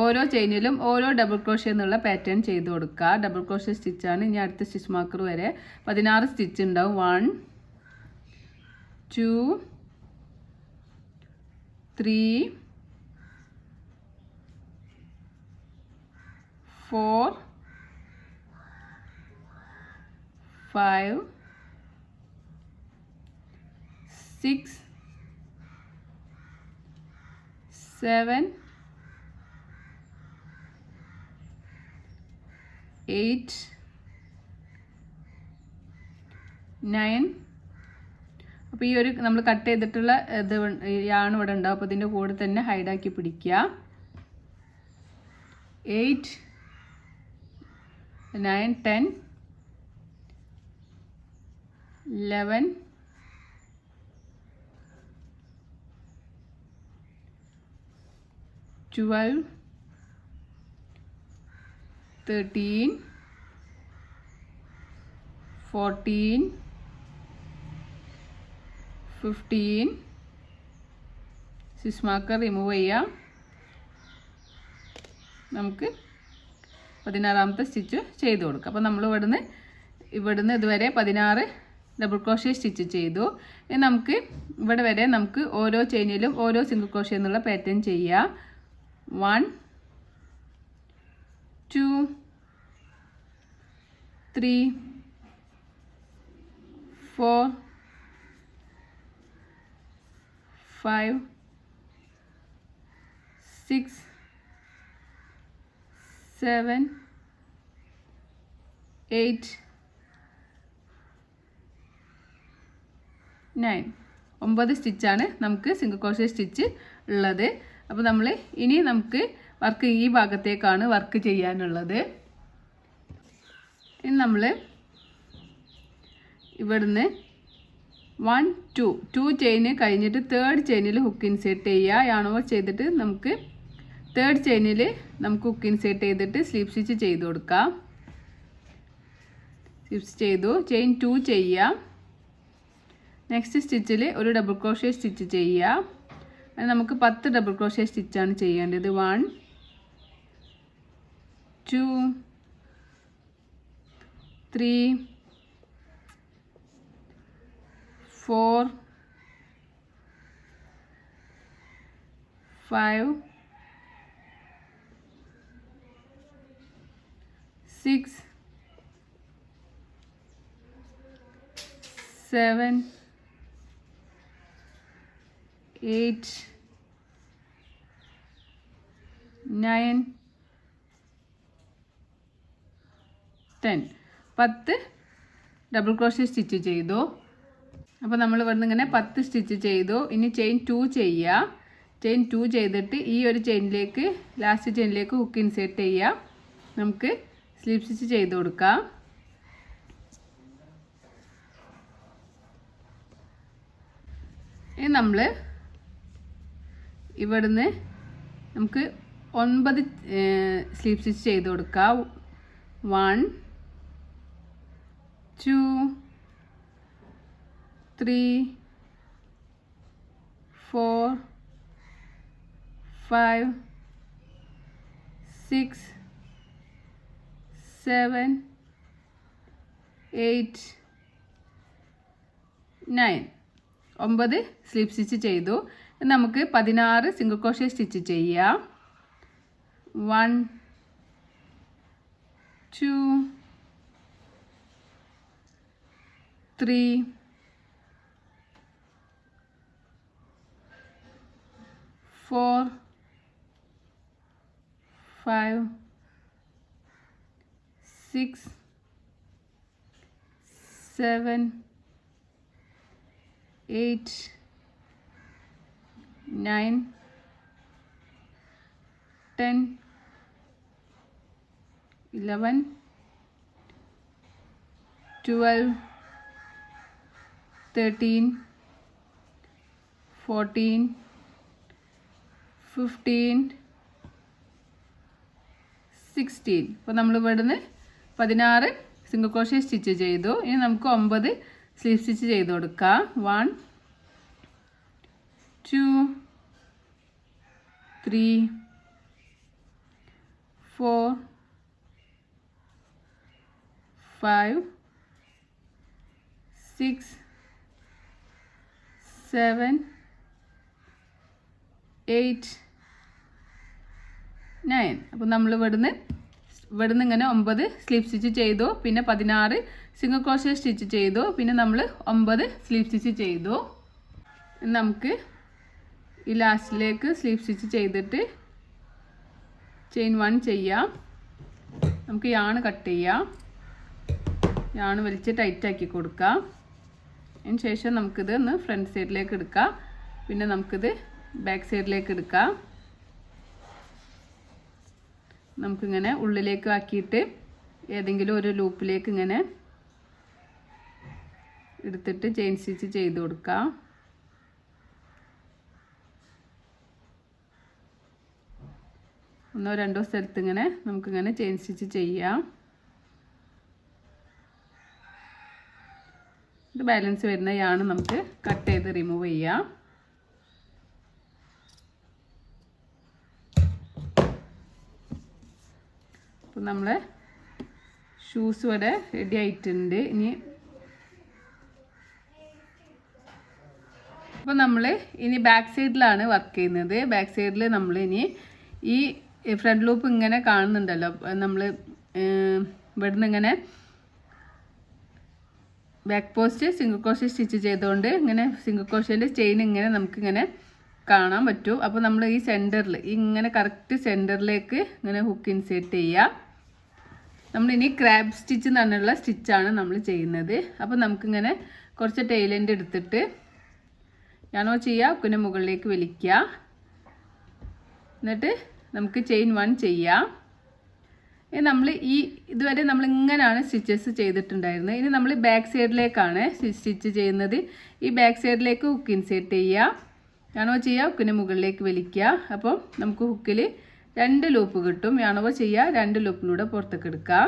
ഓരോ ചെയിനിലും ഓരോ ഡബിൾ ക്രോഷേ എന്നുള്ള പാറ്റേൺ ചെയ്ത് കൊടുക്കുക. ഡബിൾ ക്രോഷേ സ്റ്റിച്ചാണ്. ഇനി അടുത്ത സ്റ്റിച്ച് മാർക്കർ വരെ 16 സ്റ്റിച്ച് ഉണ്ടാവും. 1 2 3 4 5 6 7 8 9. അപ്പോൾ ഈ ഒരു നമ്മൾ കട്ട് ചെയ്തിട്ടുള്ള ഇത് യാണ് ഇവിടെ ഉണ്ടാവും. അപ്പോൾ ഇതിൻ്റെ കൂടെ തന്നെ ഹൈഡാക്കി പിടിക്കുക. 8 9 10 11 12 13 14 15. സ്റ്റിച്ച് മാർക്കർ റിമൂവ് ചെയ്യാം. നമുക്ക് 16ാമത്തെ സ്റ്റിച്ച് ചെയ്ത് കൊടുക്കാം. അപ്പോൾ നമ്മൾ ഇവിടുന്ന് ഇതുവരെ 16 ഡബിൾ ക്രോഷേ സ്റ്റിച്ച് ചെയ്തു. ഇനി നമുക്ക് ഇവിടെ വരെ നമുക്ക് ഓരോ ചെയിനിലും ഓരോ സിംഗിൾ ക്രോഷേ എന്നുള്ള പാറ്റേൺ ചെയ്യാം. 1 2 3 4 5 6 7 8 9 9 സ്റ്റിച്ചാണ് നമുക്ക് സിംഗിൾ ക്രോഷേ സ്റ്റിച്ച് ഉള്ളത്. അപ്പോൾ നമ്മൾ ഇനി നമുക്ക് വർക്ക് ഈ ഭാഗത്തേക്കാണ് വർക്ക് ചെയ്യാനുള്ളത്. ഇനി നമ്മൾ ഇവിടുന്ന് 1 2 ചെയിന് കഴിഞ്ഞിട്ട് തേർഡ് ചെയിനിൽ ഹുക്ക് ഇൻസേർട്ട് ചെയ്യുക. യാൺ ഓവർ ചെയ്തിട്ട് നമുക്ക് തേർഡ് ചെയിനിൽ നമുക്ക് ഹുക്ക് ഇൻസേർട്ട് ചെയ്തിട്ട് സ്ലീപ്പ് സ്റ്റിച്ച് ചെയ്ത് കൊടുക്കാം. സ്ലിപ്പ് ചെയ്തു, ചെയിൻ 2 ചെയ്യാം. നെക്സ്റ്റ് സ്റ്റിച്ചിൽ ഒരു ഡബിൾ ക്രോഷേ സ്റ്റിച്ച് ചെയ്യാം. നമുക്ക് 10 ഡബിൾ ക്രോഷേ സ്റ്റിച്ചാണ് ചെയ്യേണ്ടത്. 1 2 3 4 5 6 7 8 9 10 10 ഡബിൾ ക്രോഷേ സ്റ്റിച്ച് ചെയ്തു. അപ്പോൾ നമ്മൾ ഇവിടുന്ന് ഇങ്ങനെ 10 സ്റ്റിച്ച് ചെയ്തു. ഇനി ചെയിൻ 2 ചെയ്യുക. ചെയിൻ 2 ചെയ്തിട്ട് ഈ ഒരു ചെയിനിലേക്ക് ലാസ്റ്റ് ചെയിനിലേക്ക് ഹുക്ക് ഇൻസേർട്ട് ചെയ്യുക. നമുക്ക് സ്ലീപ്പ് സ്റ്റിച്ച് ചെയ്ത് കൊടുക്കാം. ഇനി നമ്മൾ ഇവിടുന്ന് നമുക്ക് 9 സ്ലീപ്പ് സ്റ്റിച്ച് ചെയ്ത് കൊടുക്കാം. 1 2 3 4 5 6 7 8 9 9 സ്ലീപ്പ് സ്റ്റിച്ച് ചെയ്തു. നമുക്ക് 16 സിംഗിൾ ക്രോഷേ സ്റ്റിച്ച് ചെയ്യാം. 1 2 3 4 5 6 7 8 9 10 11 12 13 14 15 16. അപ്പോൾ നമ്മൾ ഇവിടുന്ന് 16 സിംഗിൾ ക്രോഷേ സ്റ്റിച്ച് ചെയ്തു. ഇനി നമുക്ക് 9 സ്ലീവ് സ്റ്റിച്ച് ചെയ്ത് കൊടുക്കാം. 1 2 3 4 5 6 7 8 9. അപ്പോൾ നമ്മൾ ഇവിടുന്ന് ഇങ്ങനെ 9 സ്ലീവ് സ്റ്റിച്ച് ചെയ്തു. പിന്നെ 16 സിംഗിൾ ക്രോഷേ സ്റ്റിച്ച് ചെയ്തു. പിന്നെ നമ്മൾ 9 സ്ലീവ് സ്റ്റിച്ച് ചെയ്തു. നമുക്ക് ഈ ലാസ്റ്റിലേക്ക് സ്ലീവ് സ്റ്റിച്ച് ചെയ്തിട്ട് ചെയിൻ 1 ചെയ്യാം. നമുക്ക് യാണ് കട്ട് ചെയ്യാം. യാണ് വലിച്ച് ടൈറ്റാക്കി കൊടുക്കാം. അതിന് ശേഷം നമുക്കിത് ഒന്ന് ഫ്രണ്ട് സൈഡിലേക്ക് എടുക്കാം. പിന്നെ നമുക്കിത് ബാക്ക് സൈഡിലേക്ക് എടുക്കാം. നമുക്കിങ്ങനെ ഉള്ളിലേക്ക് ആക്കിയിട്ട് ഏതെങ്കിലും ഒരു ലൂപ്പിലേക്ക് ഇങ്ങനെ എടുത്തിട്ട് ചെയിൻ സ്റ്റിച്ച് ചെയ്ത് കൊടുക്കാം. ഒന്നോ രണ്ടോ സ്ഥലത്ത് ഇങ്ങനെ നമുക്കിങ്ങനെ ചെയിൻ സ്റ്റിച്ച് ചെയ്യാം. ഇത് ബാലൻസ് വരുന്ന യാണ് നമുക്ക് കട്ട് ചെയ്ത് റിമൂവ് ചെയ്യാം. അപ്പോൾ നമ്മളെ ഷൂസ് ഇവിടെ റെഡി ആയിട്ടുണ്ട്. ഇനി അപ്പോൾ നമ്മൾ ഇനി ബാക്ക് സൈഡിലാണ് വർക്ക് ചെയ്യുന്നത്. ബാക്ക് സൈഡിൽ നമ്മൾ ഇനി ഈ ഫ്രണ്ട് ലൂപ്പ് ഇങ്ങനെ കാണുന്നുണ്ടല്ലോ, നമ്മൾ ഇവിടുന്ന് ഇങ്ങനെ back post single crochet stitch ചെയ്തുകൊണ്ട് ഇങ്ങനെ സിംഗിൾ ക്രോഷേൻ്റെ ചെയിൻ ഇങ്ങനെ നമുക്കിങ്ങനെ കാണാൻ പറ്റും. അപ്പോൾ നമ്മൾ ഈ സെൻറ്ററിൽ ഇങ്ങനെ കറക്റ്റ് സെൻറ്ററിലേക്ക് ഇങ്ങനെ ഹുക്ക് ഇൻസേർട്ട് ചെയ്യുക. നമ്മളിനി ക്രാബ് സ്റ്റിച്ച് എന്ന് പറഞ്ഞുള്ള സ്റ്റിച്ചാണ് നമ്മൾ ചെയ്യുന്നത്. അപ്പോൾ നമുക്കിങ്ങനെ കുറച്ച് ടൈലൻ്റ് എടുത്തിട്ട് ഞാനോ ചെയ്യുക, ഹുക്കിൻ്റെ മുകളിലേക്ക് വലിക്കുക. എന്നിട്ട് നമുക്ക് ചെയിൻ 1 ചെയ്യാം. നമ്മൾ ഇതുവരെ നമ്മൾ ഇങ്ങനെയാണ് സ്റ്റിച്ചസ് ചെയ്തിട്ടുണ്ടായിരുന്നത്. ഇനി നമ്മൾ ബാക്ക് സൈഡിലേക്കാണ് സ്റ്റിച്ച് ചെയ്യുന്നത്. ഈ ബാക്ക് സൈഡിലേക്ക് ഹുക്ക് ഇൻസേർട്ട് ചെയ്യുക. ഞാനോ ചെയ്യുക, ഹുക്കിൻ്റെ മുകളിലേക്ക് വലിക്കുക. അപ്പോൾ നമുക്ക് ഹുക്കിൽ 2 ലൂപ്പ് കിട്ടും. ഞാനോ ചെയ്യുക, 2 ലൂപ്പിലൂടെ പുറത്തേക്ക് എടുക്കുക.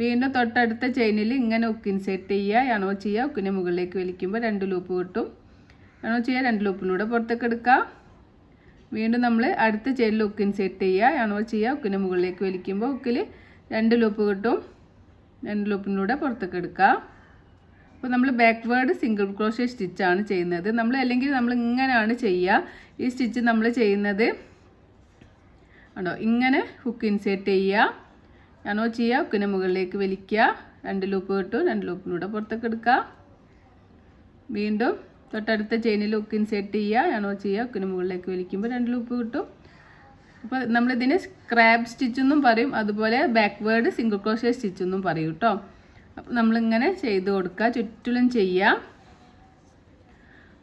വീണ്ടും തൊട്ടടുത്ത ചെയിനിൽ ഇങ്ങനെ ഹുക്ക് ഇൻസേർട്ട് ചെയ്യുക. ഞാനോ ചെയ്യുക, ഹുക്കിൻ്റെ മുകളിലേക്ക് വലിക്കുമ്പോൾ 2 ലൂപ്പ് കിട്ടും. ഞാനോ ചെയ്യുക, 2 ലൂപ്പിലൂടെ പുറത്തേക്ക് എടുക്കുക. വീണ്ടും നമ്മൾ അടുത്ത ചെയിനിൽ ഹുക്ക് ഇൻസേർട്ട് ചെയ്യുക. ഞാനോ ചെയ്യുക, ഹുക്കിൻ്റെ മുകളിലേക്ക് വലിക്കുമ്പോൾ ഹുക്കിൽ 2 ലൂപ്പ് കിട്ടും. 2 ലൂപ്പിലൂടെ പുറത്തേക്ക് എടുക്കുക. അപ്പോൾ നമ്മൾ ബാക്ക്വേർഡ് സിംഗിൾ ക്രോഷ്യ സ്റ്റിച്ചാണ് ചെയ്യുന്നത്. അല്ലെങ്കിൽ നമ്മൾ ഇങ്ങനെയാണ് ചെയ്യുക. ഈ സ്റ്റിച്ച് നമ്മൾ ചെയ്യുന്നത് ആണോ ഇങ്ങനെ ഹുക്ക് ഇൻസേർട്ട് ചെയ്യുക. ഞാനോ ചെയ്യുക, ഹുക്കിൻ്റെ മുകളിലേക്ക് വലിക്കുക. 2 ലൂപ്പ് കിട്ടും. 2 ലൂപ്പിലൂടെ പുറത്തേക്ക് എടുക്കുക. വീണ്ടും തൊട്ടടുത്ത ചെയിനിൽ ഹുക്ക് ഇൻസേർട്ട് ചെയ്യുക. ഞാനോ ചെയ്യുക, ഹുക്കിൻ്റെ മുകളിലേക്ക് വലിക്കുമ്പോൾ 2 ലൂപ്പ് കിട്ടും. അപ്പോൾ നമ്മളിതിന് സ്ക്രാബ് സ്റ്റിച്ചെന്നും പറയും, അതുപോലെ ബാക്ക്വേർഡ് സിംഗിൾ ക്രോഷ്യ സ്റ്റിച്ചെന്നും പറയും കേട്ടോ. അപ്പോൾ നമ്മളിങ്ങനെ ചെയ്ത് കൊടുക്കുക, ചുറ്റിലും ചെയ്യുക.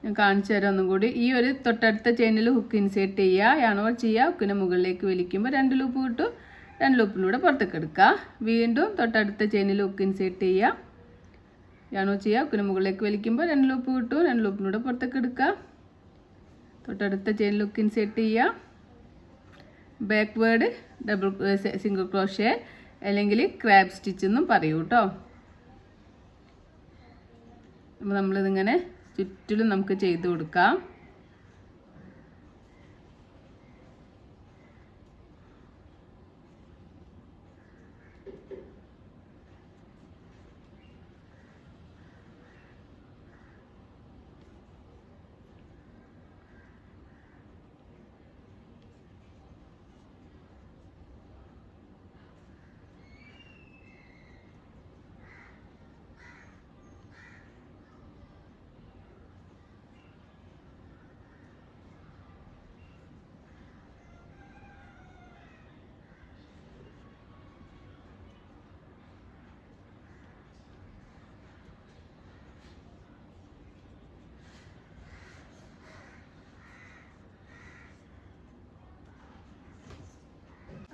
ഞാൻ കാണിച്ചു തരാം ഒന്നും കൂടി. ഈ ഒരു തൊട്ടടുത്ത ചെയിനിൽ ഹുക്ക് ഇൻസേർട്ട് ചെയ്യുക. ഞാനോ ചെയ്യുക, ഹുക്കിൻ്റെ മുകളിലേക്ക് വലിക്കുമ്പോൾ 2 ലൂപ്പ് കിട്ടും. 2 ലൂപ്പിലൂടെ പുറത്തേക്ക് എടുക്കുക. വീണ്ടും തൊട്ടടുത്ത ചെയിനിൽ ഹുക്ക് ഇൻസേർട്ട് ചെയ്യുക. ഞാനോ ചെയ്യുക, ഹുക്കിന് മുകളിലേക്ക് വലിക്കുമ്പോൾ 2 ലൂപ്പ് കിട്ടും. 2 ലൂപ്പിലൂടെ പുറത്തേക്ക് എടുക്കുക. തൊട്ടടുത്ത ചെയിനിൽ ഹുക്ക് ഇൻസേർട്ട് ചെയ്യുക. ബാക്ക്വേർഡ് സിംഗിൾ ക്രോഷ്യ അല്ലെങ്കിൽ ക്രാബ് സ്റ്റിച്ച് എന്നും പറയൂ കേട്ടോ. അപ്പോൾ നമ്മളിതിങ്ങനെ ചുറ്റിലും നമുക്ക് ചെയ്ത് കൊടുക്കാം.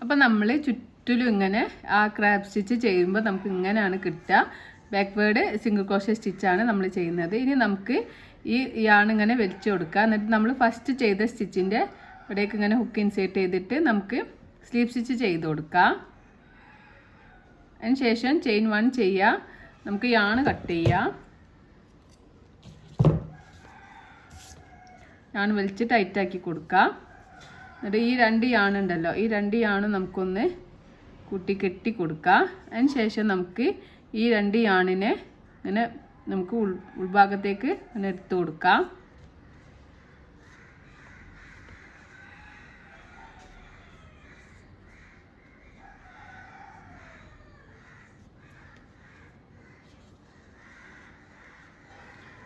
അപ്പോൾ നമ്മൾ ചുറ്റിലും ഇങ്ങനെ ആ ക്രാബ് സ്റ്റിച്ച് ചെയ്യുമ്പോൾ നമുക്ക് ഇങ്ങനെയാണ് കിട്ടുക. ബാക്ക്വേർഡ് സിംഗിൾ ക്രോഷ്യ സ്റ്റിച്ചാണ് നമ്മൾ ചെയ്യുന്നത്. ഇനി നമുക്ക് ഈ യാണിങ്ങനെ വലിച്ചു കൊടുക്കുക. എന്നിട്ട് നമ്മൾ ഫസ്റ്റ് ചെയ്ത സ്റ്റിച്ചിൻ്റെ ഇവിടേക്ക് ഇങ്ങനെ ഹുക്ക് ഇൻസേർട്ട് ചെയ്തിട്ട് നമുക്ക് സ്ലീവ് സ്റ്റിച്ച് ചെയ്ത് കൊടുക്കാം. അതിന് ശേഷം ചെയിൻ 1 ചെയ്യുക. നമുക്ക് യാണ് കട്ട് ചെയ്യാം. യാൺ വലിച്ച് ടൈറ്റാക്കി കൊടുക്കാം. എന്നിട്ട് ഈ 2 യാണുണ്ടല്ലോ, ഈ 2 യാണും നമുക്കൊന്ന് കൂട്ടി കെട്ടി കൊടുക്കാം. അതിന് ശേഷം നമുക്ക് ഈ 2 യാണിനെ ഇങ്ങനെ നമുക്ക് ഉൾഭാഗത്തേക്ക് ഇങ്ങനെ എടുത്ത് കൊടുക്കാം.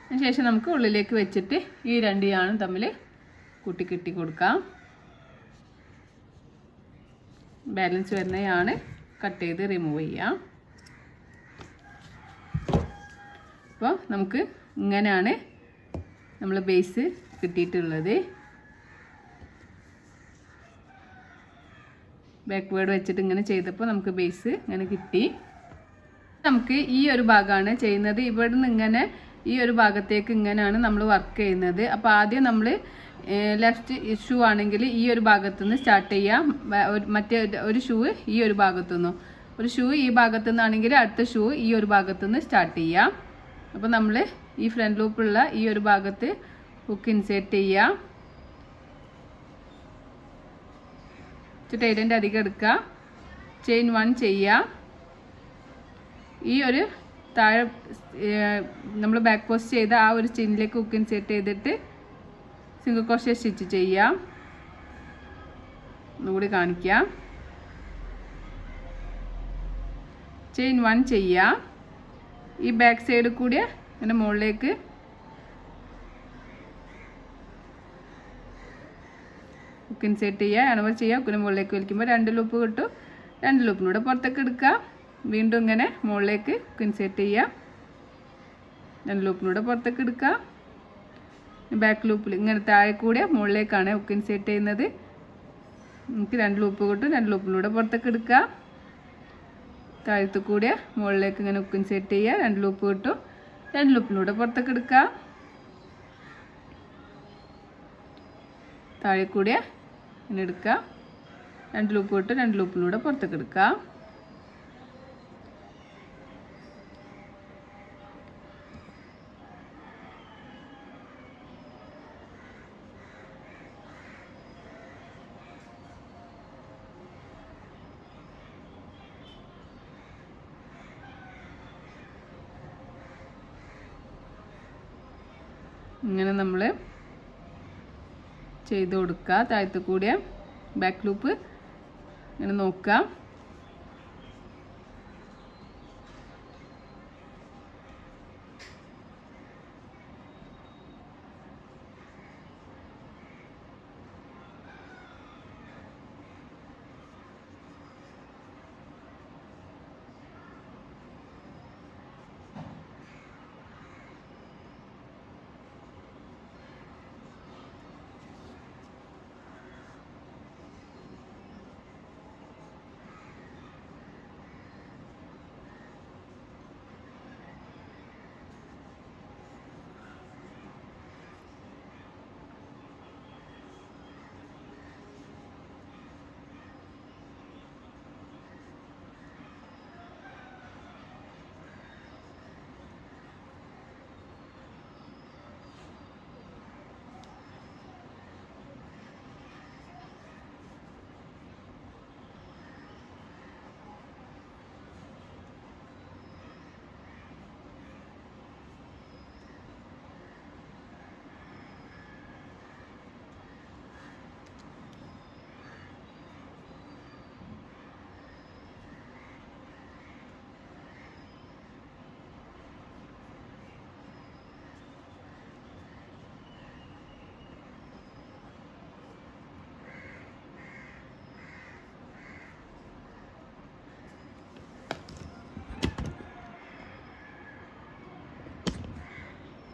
അതിന് ശേഷം നമുക്ക് ഉള്ളിലേക്ക് വെച്ചിട്ട് ഈ 2 യാണും തമ്മിൽ കൂട്ടി കെട്ടി കൊടുക്കാം. ബാലൻസ് വരുന്നതാണ് കട്ട് ചെയ്ത് റിമൂവ് ചെയ്യാം. അപ്പോൾ നമുക്ക് ഇങ്ങനെയാണ് നമ്മൾ ബേസ് കിട്ടിയിട്ടുള്ളത്. ബാക്ക്വേർഡ് വെച്ചിട്ട് ഇങ്ങനെ ചെയ്തപ്പോൾ നമുക്ക് ബേസ് ഇങ്ങനെ കിട്ടി. നമുക്ക് ഈ ഒരു ഭാഗമാണ് ചെയ്യുന്നത്. ഇവിടെ നിന്ന് ഇങ്ങനെ ഈ ഒരു ഭാഗത്തേക്ക് ഇങ്ങനെയാണ് നമ്മൾ വർക്ക് ചെയ്യുന്നത്. അപ്പോൾ ആദ്യം നമ്മൾ ലെഫ്റ്റ് ഷൂ ആണെങ്കിൽ ഈ ഒരു ഭാഗത്തുനിന്ന് സ്റ്റാർട്ട് ചെയ്യാം. മറ്റേ ഒരു ഷൂ ഈ ഒരു ഭാഗത്തുനിന്നും, ഒരു ഷൂ ഈ ഭാഗത്തുനിന്നാണെങ്കിൽ അടുത്ത ഷൂ ഈ ഒരു ഭാഗത്തുനിന്ന് സ്റ്റാർട്ട് ചെയ്യാം. അപ്പോൾ നമ്മൾ ഈ ഫ്രണ്ട് ലൂപ്പുള്ള ഈ ഒരു ഭാഗത്ത് ഹുക്ക് ഇൻസേർട്ട് ചെയ്യാം. ടൈലൻ്റ് അധികം എടുക്കുക. ചെയിൻ 1 ചെയ്യുക. ഈ ഒരു താഴെ നമ്മൾ ബാക്ക് പോസ്റ്റ് ചെയ്ത ആ ഒരു ചെയിനിലേക്ക് ഹുക്ക് ഇൻസേർട്ട് ചെയ്തിട്ട് സിംഗിൾ ക്രോഷ്യ സ്റ്റിച്ച് ചെയ്യാം. ഒന്നുകൂടി കാണിക്കാം. ചെയിൻ 1 ചെയ്യുക. ഈ ബാക്ക് സൈഡ് കൂടി ഇങ്ങനെ മുകളിലേക്ക് ഹുക്ക് ഇൻസേർട്ട് ചെയ്യുക, അണവർ ചെയ്യുക. ഹുക്കിന് മുകളിലേക്ക് വലിക്കുമ്പോൾ 2 ലൂപ്പ് കിട്ടും. 2 ലൂപ്പിലൂടെ പുറത്തേക്ക് എടുക്കുക. വീണ്ടും ഇങ്ങനെ മുകളിലേക്ക് ഹുക്ക് ഇൻസേർട്ട് ചെയ്യുക, 2 ലൂപ്പിലൂടെ പുറത്തേക്ക് എടുക്കുക. ബാക്ക് ലൂപ്പിൽ ഇങ്ങനെ താഴെ കൂടെ മുകളിലേക്കാണ് ഹുക്ക് ഇൻസേർട്ട് ചെയ്യുന്നത്. നമുക്ക് 2 ലൂപ്പ് കിട്ടും. 2 ലൂപ്പിലൂടെ പുറത്തേക്ക് എടുക്കുക. താഴത്ത് കൂടെ മുകളിലേക്ക് ഇങ്ങനെ ഹുക്ക് ഇൻസേർട്ട് ചെയ്യുക, 2 ലൂപ്പ് കിട്ടും. 2 ലൂപ്പിലൂടെ പുറത്തേക്ക് എടുക്കുക. താഴെ കൂടെ ഇങ്ങനെ എടുക്കുക, 2 ലൂപ്പ് കിട്ടും. 2 ലൂപ്പിലൂടെ പുറത്തേക്ക് എടുക്കുക. ഇങ്ങനെ നമ്മൾ ചെയ്ത് കൊടുക്കുക. താഴത്ത് കൂടിയ ബാക്ക് ലൂപ്പ് ഇങ്ങനെ നോക്കുക.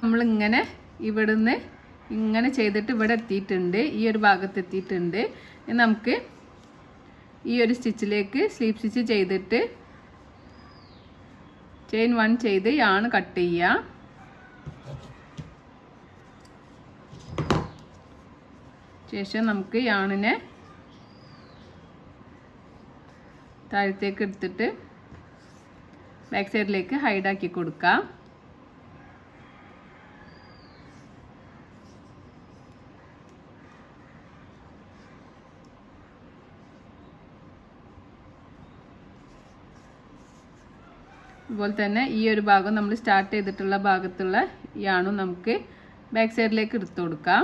നമ്മളിങ്ങനെ ഇവിടുന്ന് ഇങ്ങനെ ചെയ്തിട്ട് ഇവിടെ എത്തിയിട്ടുണ്ട്, ഈ ഒരു ഭാഗത്ത് എത്തിയിട്ടുണ്ട്. നമുക്ക് ഈ ഒരു സ്റ്റിച്ചിലേക്ക് സ്ലീപ്പ് സ്റ്റിച്ച് ചെയ്തിട്ട് ചെയിൻ 1 ചെയ്ത് യാണ് കട്ട് ചെയ്യുക. ശേഷം നമുക്ക് യാണിനെ താഴത്തേക്ക് എടുത്തിട്ട് ബാക്ക് സൈഡിലേക്ക് ഹൈഡാക്കി കൊടുക്കാം. അതുപോലെ തന്നെ ഈ ഒരു ഭാഗം നമ്മൾ സ്റ്റാർട്ട് ചെയ്തിട്ടുള്ള ഭാഗത്തുള്ള യാണും നമുക്ക് ബാക്ക് സൈഡിലേക്ക് എടുത്തു കൊടുക്കാം.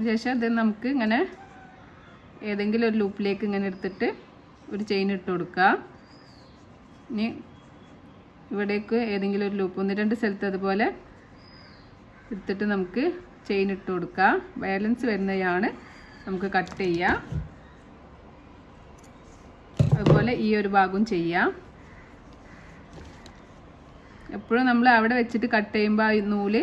ശേഷം ഇത് നമുക്ക് ഇങ്ങനെ ഏതെങ്കിലും ഒരു ലൂപ്പിലേക്ക് ഇങ്ങനെ എടുത്തിട്ട് ഒരു ചെയിൻ ഇട്ട് കൊടുക്കാം. ഇനി ഇവിടേക്ക് ഏതെങ്കിലും ഒരു ലൂപ്പ് 1-2 സ്ഥലത്ത് അതുപോലെ എടുത്തിട്ട് നമുക്ക് ചെയിൻ ഇട്ട് കൊടുക്കാം. ബാലൻസ് വരുന്നതാണ് നമുക്ക് കട്ട് ചെയ്യാം. അതുപോലെ ഈ ഒരു ഭാഗവും ചെയ്യാം. എപ്പോഴും നമ്മൾ അവിടെ വെച്ചിട്ട് കട്ട് ചെയ്യുമ്പോൾ ആ നൂല്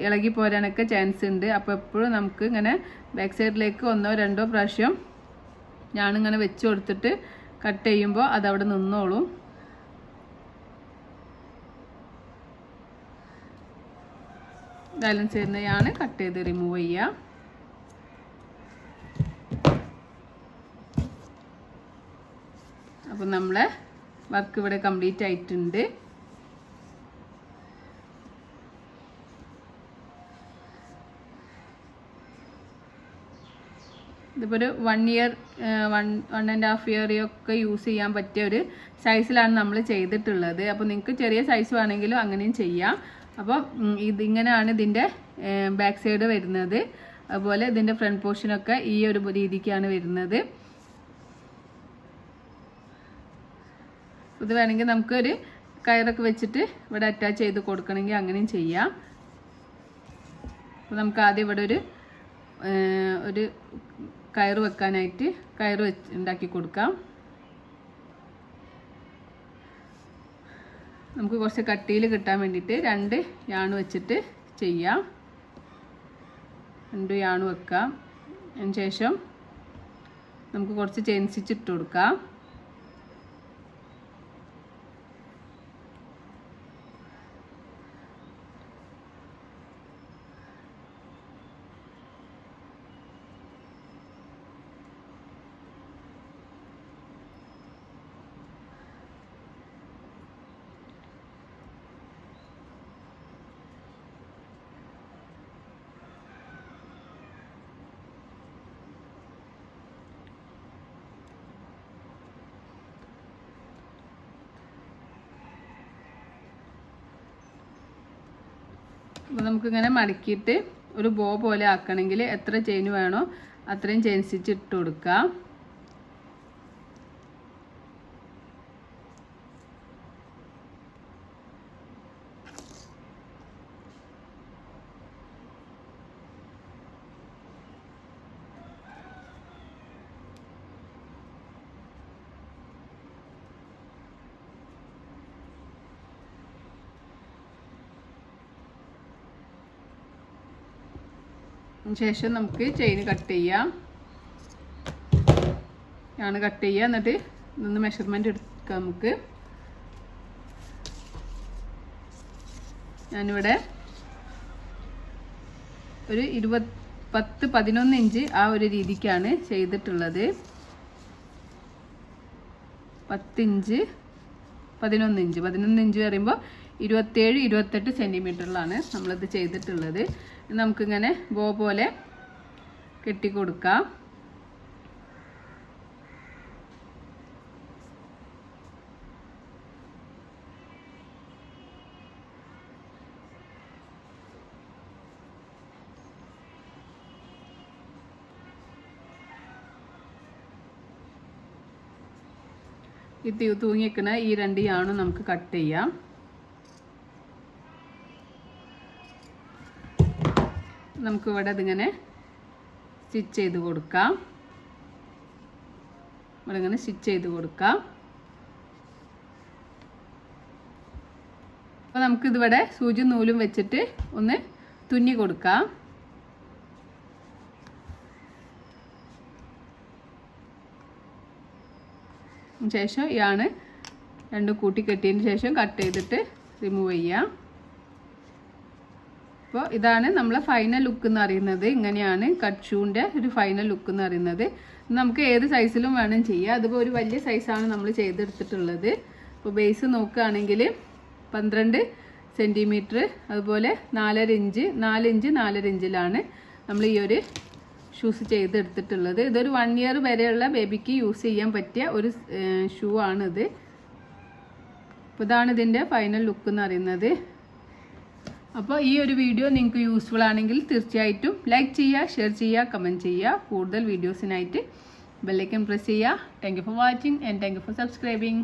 ഇളകി പോരാനൊക്കെ ചാൻസ് ഉണ്ട്. അപ്പോൾ എപ്പോഴും നമുക്ക് ഇങ്ങനെ ബാക്ക് സൈഡിലേക്ക് 1-2 പ്രാവശ്യം ഞാനിങ്ങനെ വെച്ച് കൊടുത്തിട്ട് കട്ട് ചെയ്യുമ്പോൾ അതവിടെ നിന്നോളും. ബാലൻസ് ചെയ്യുന്നതാണ് കട്ട് ചെയ്ത് റിമൂവ് ചെയ്യുക. അപ്പോൾ നമ്മളെ വർക്ക് ഇവിടെ കംപ്ലീറ്റ് ആയിട്ടുണ്ട്. ഇതിപ്പോൾ ഒരു 1 ഇയർ 1.5 ഇയർ ഒക്കെ യൂസ് ചെയ്യാൻ പറ്റിയ ഒരു സൈസിലാണ് നമ്മൾ ചെയ്തിട്ടുള്ളത്. അപ്പോൾ നിങ്ങൾക്ക് ചെറിയ സൈസ് വേണമെങ്കിലും അങ്ങനെയും ചെയ്യാം. അപ്പോൾ ഇതിങ്ങനെയാണ് ഇതിൻ്റെ ബാക്ക് സൈഡ് വരുന്നത്. അതുപോലെ ഇതിൻ്റെ ഫ്രണ്ട് പോർഷനൊക്കെ ഈ ഒരു രീതിക്കാണ് വരുന്നത്. ഇത് വേണമെങ്കിൽ നമുക്കൊരു കയറൊക്കെ വെച്ചിട്ട് ഇവിടെ അറ്റാച്ച് ചെയ്ത് കൊടുക്കണമെങ്കിൽ അങ്ങനെയും ചെയ്യാം. അപ്പോൾ നമുക്ക് ആദ്യം ഇവിടെ ഒരു കയറ് വെക്കാനായിട്ട് കയറ് ഉണ്ടാക്കി കൊടുക്കാം. നമുക്ക് കുറച്ച് കട്ടിയിൽ കിട്ടാൻ വേണ്ടിയിട്ട് 2 യാൺ വെച്ചിട്ട് ചെയ്യാം. 2 യാൺ വെക്കാം. അതിന് ശേഷം നമുക്ക് കുറച്ച് ചെയിൻ സ്റ്റിച്ച് ഇട്ട് കൊടുക്കാം. അപ്പോൾ നമുക്കിങ്ങനെ മടക്കിയിട്ട് ഒരു ബോ പോലെ ആക്കണമെങ്കിൽ എത്ര ചെയിൻ വേണോ അത്രയും ചെയിൻ സ്റ്റിച്ച് ഇട്ട് കൊടുക്കാം. ശേഷം നമുക്ക് ചെയിൻ കട്ട് ചെയ്യാം. ആണ് കട്ട് ചെയ്യുക. എന്നിട്ട് ഇതൊന്ന് മെഷർമെൻറ്റ് എടുക്കാം. നമുക്ക് ഞാനിവിടെ ഒരു 10-11 ഇഞ്ച് ആ ഒരു രീതിക്കാണ് ചെയ്തിട്ടുള്ളത്. 10 ഇഞ്ച് 11 ഇഞ്ച് 11 ഇഞ്ച് പറയുമ്പോൾ 27-28 സെൻറ്റിമീറ്ററിലാണ് നമ്മളിത് ചെയ്തിട്ടുള്ളത്. നമുക്കിങ്ങനെ ബോ പോലെ കെട്ടി കൊടുക്കാം. ഈ തൂങ്ങിക്കുന്ന ഈ 2 യാണും നമുക്ക് കട്ട് ചെയ്യാം. നമുക്ക് ഇവിടെ അതിങ്ങനെ സ്റ്റിച്ച് ചെയ്ത് കൊടുക്കാം. ഇവിടെ ഇങ്ങനെ സ്റ്റിച്ച് ചെയ്ത് കൊടുക്കാം. അപ്പോൾ നമുക്കിതിവിടെ സൂചി നൂലും വെച്ചിട്ട് ഒന്ന് തുന്നി കൊടുക്കാം. ശേഷം ഇയാണ് 2 കൂട്ടി കെട്ടിയതിന് ശേഷം കട്ട് ചെയ്തിട്ട് റിമൂവ് ചെയ്യാം. അപ്പോൾ ഇതാണ് നമ്മളെ ഫൈനൽ ലുക്ക് എന്ന് പറയുന്നത്. ഇങ്ങനെയാണ് കട്ട് ഷൂവിൻ്റെ ഒരു ഫൈനൽ ലുക്ക് എന്ന് പറയുന്നത്. നമുക്ക് ഏത് സൈസിലും വേണം ചെയ്യാം. അതുപോലെ ഒരു വലിയ സൈസാണ് നമ്മൾ ചെയ്തെടുത്തിട്ടുള്ളത്. അപ്പോൾ ബേസ് നോക്കുകയാണെങ്കിൽ 12 സെൻറ്റിമീറ്റർ, അതുപോലെ 4.5 ഇഞ്ച് 4 ഇഞ്ചിലാണ് നമ്മൾ ഈ ഒരു ഷൂസ് ചെയ്തെടുത്തിട്ടുള്ളത്. ഇതൊരു 1 ഇയർ വരെയുള്ള ബേബിക്ക് യൂസ് ചെയ്യാൻ പറ്റിയ ഒരു ഷൂ ആണിത്. അപ്പോൾ ഇതാണ് ഇതിൻ്റെ ഫൈനൽ ലുക്ക് എന്ന് പറയുന്നത്. അപ്പോൾ ഈ ഒരു വീഡിയോ നിങ്ങൾക്ക് യൂസ്ഫുൾ ആണെങ്കിൽ തീർച്ചയായിട്ടും ലൈക്ക് ചെയ്യുക, ഷെയർ ചെയ്യുക, കമൻറ്റ് ചെയ്യുക. കൂടുതൽ വീഡിയോസിനായിട്ട് ബെല്ലൈക്കൺ പ്രസ് ചെയ്യുക. Thank you for watching and thank you for subscribing.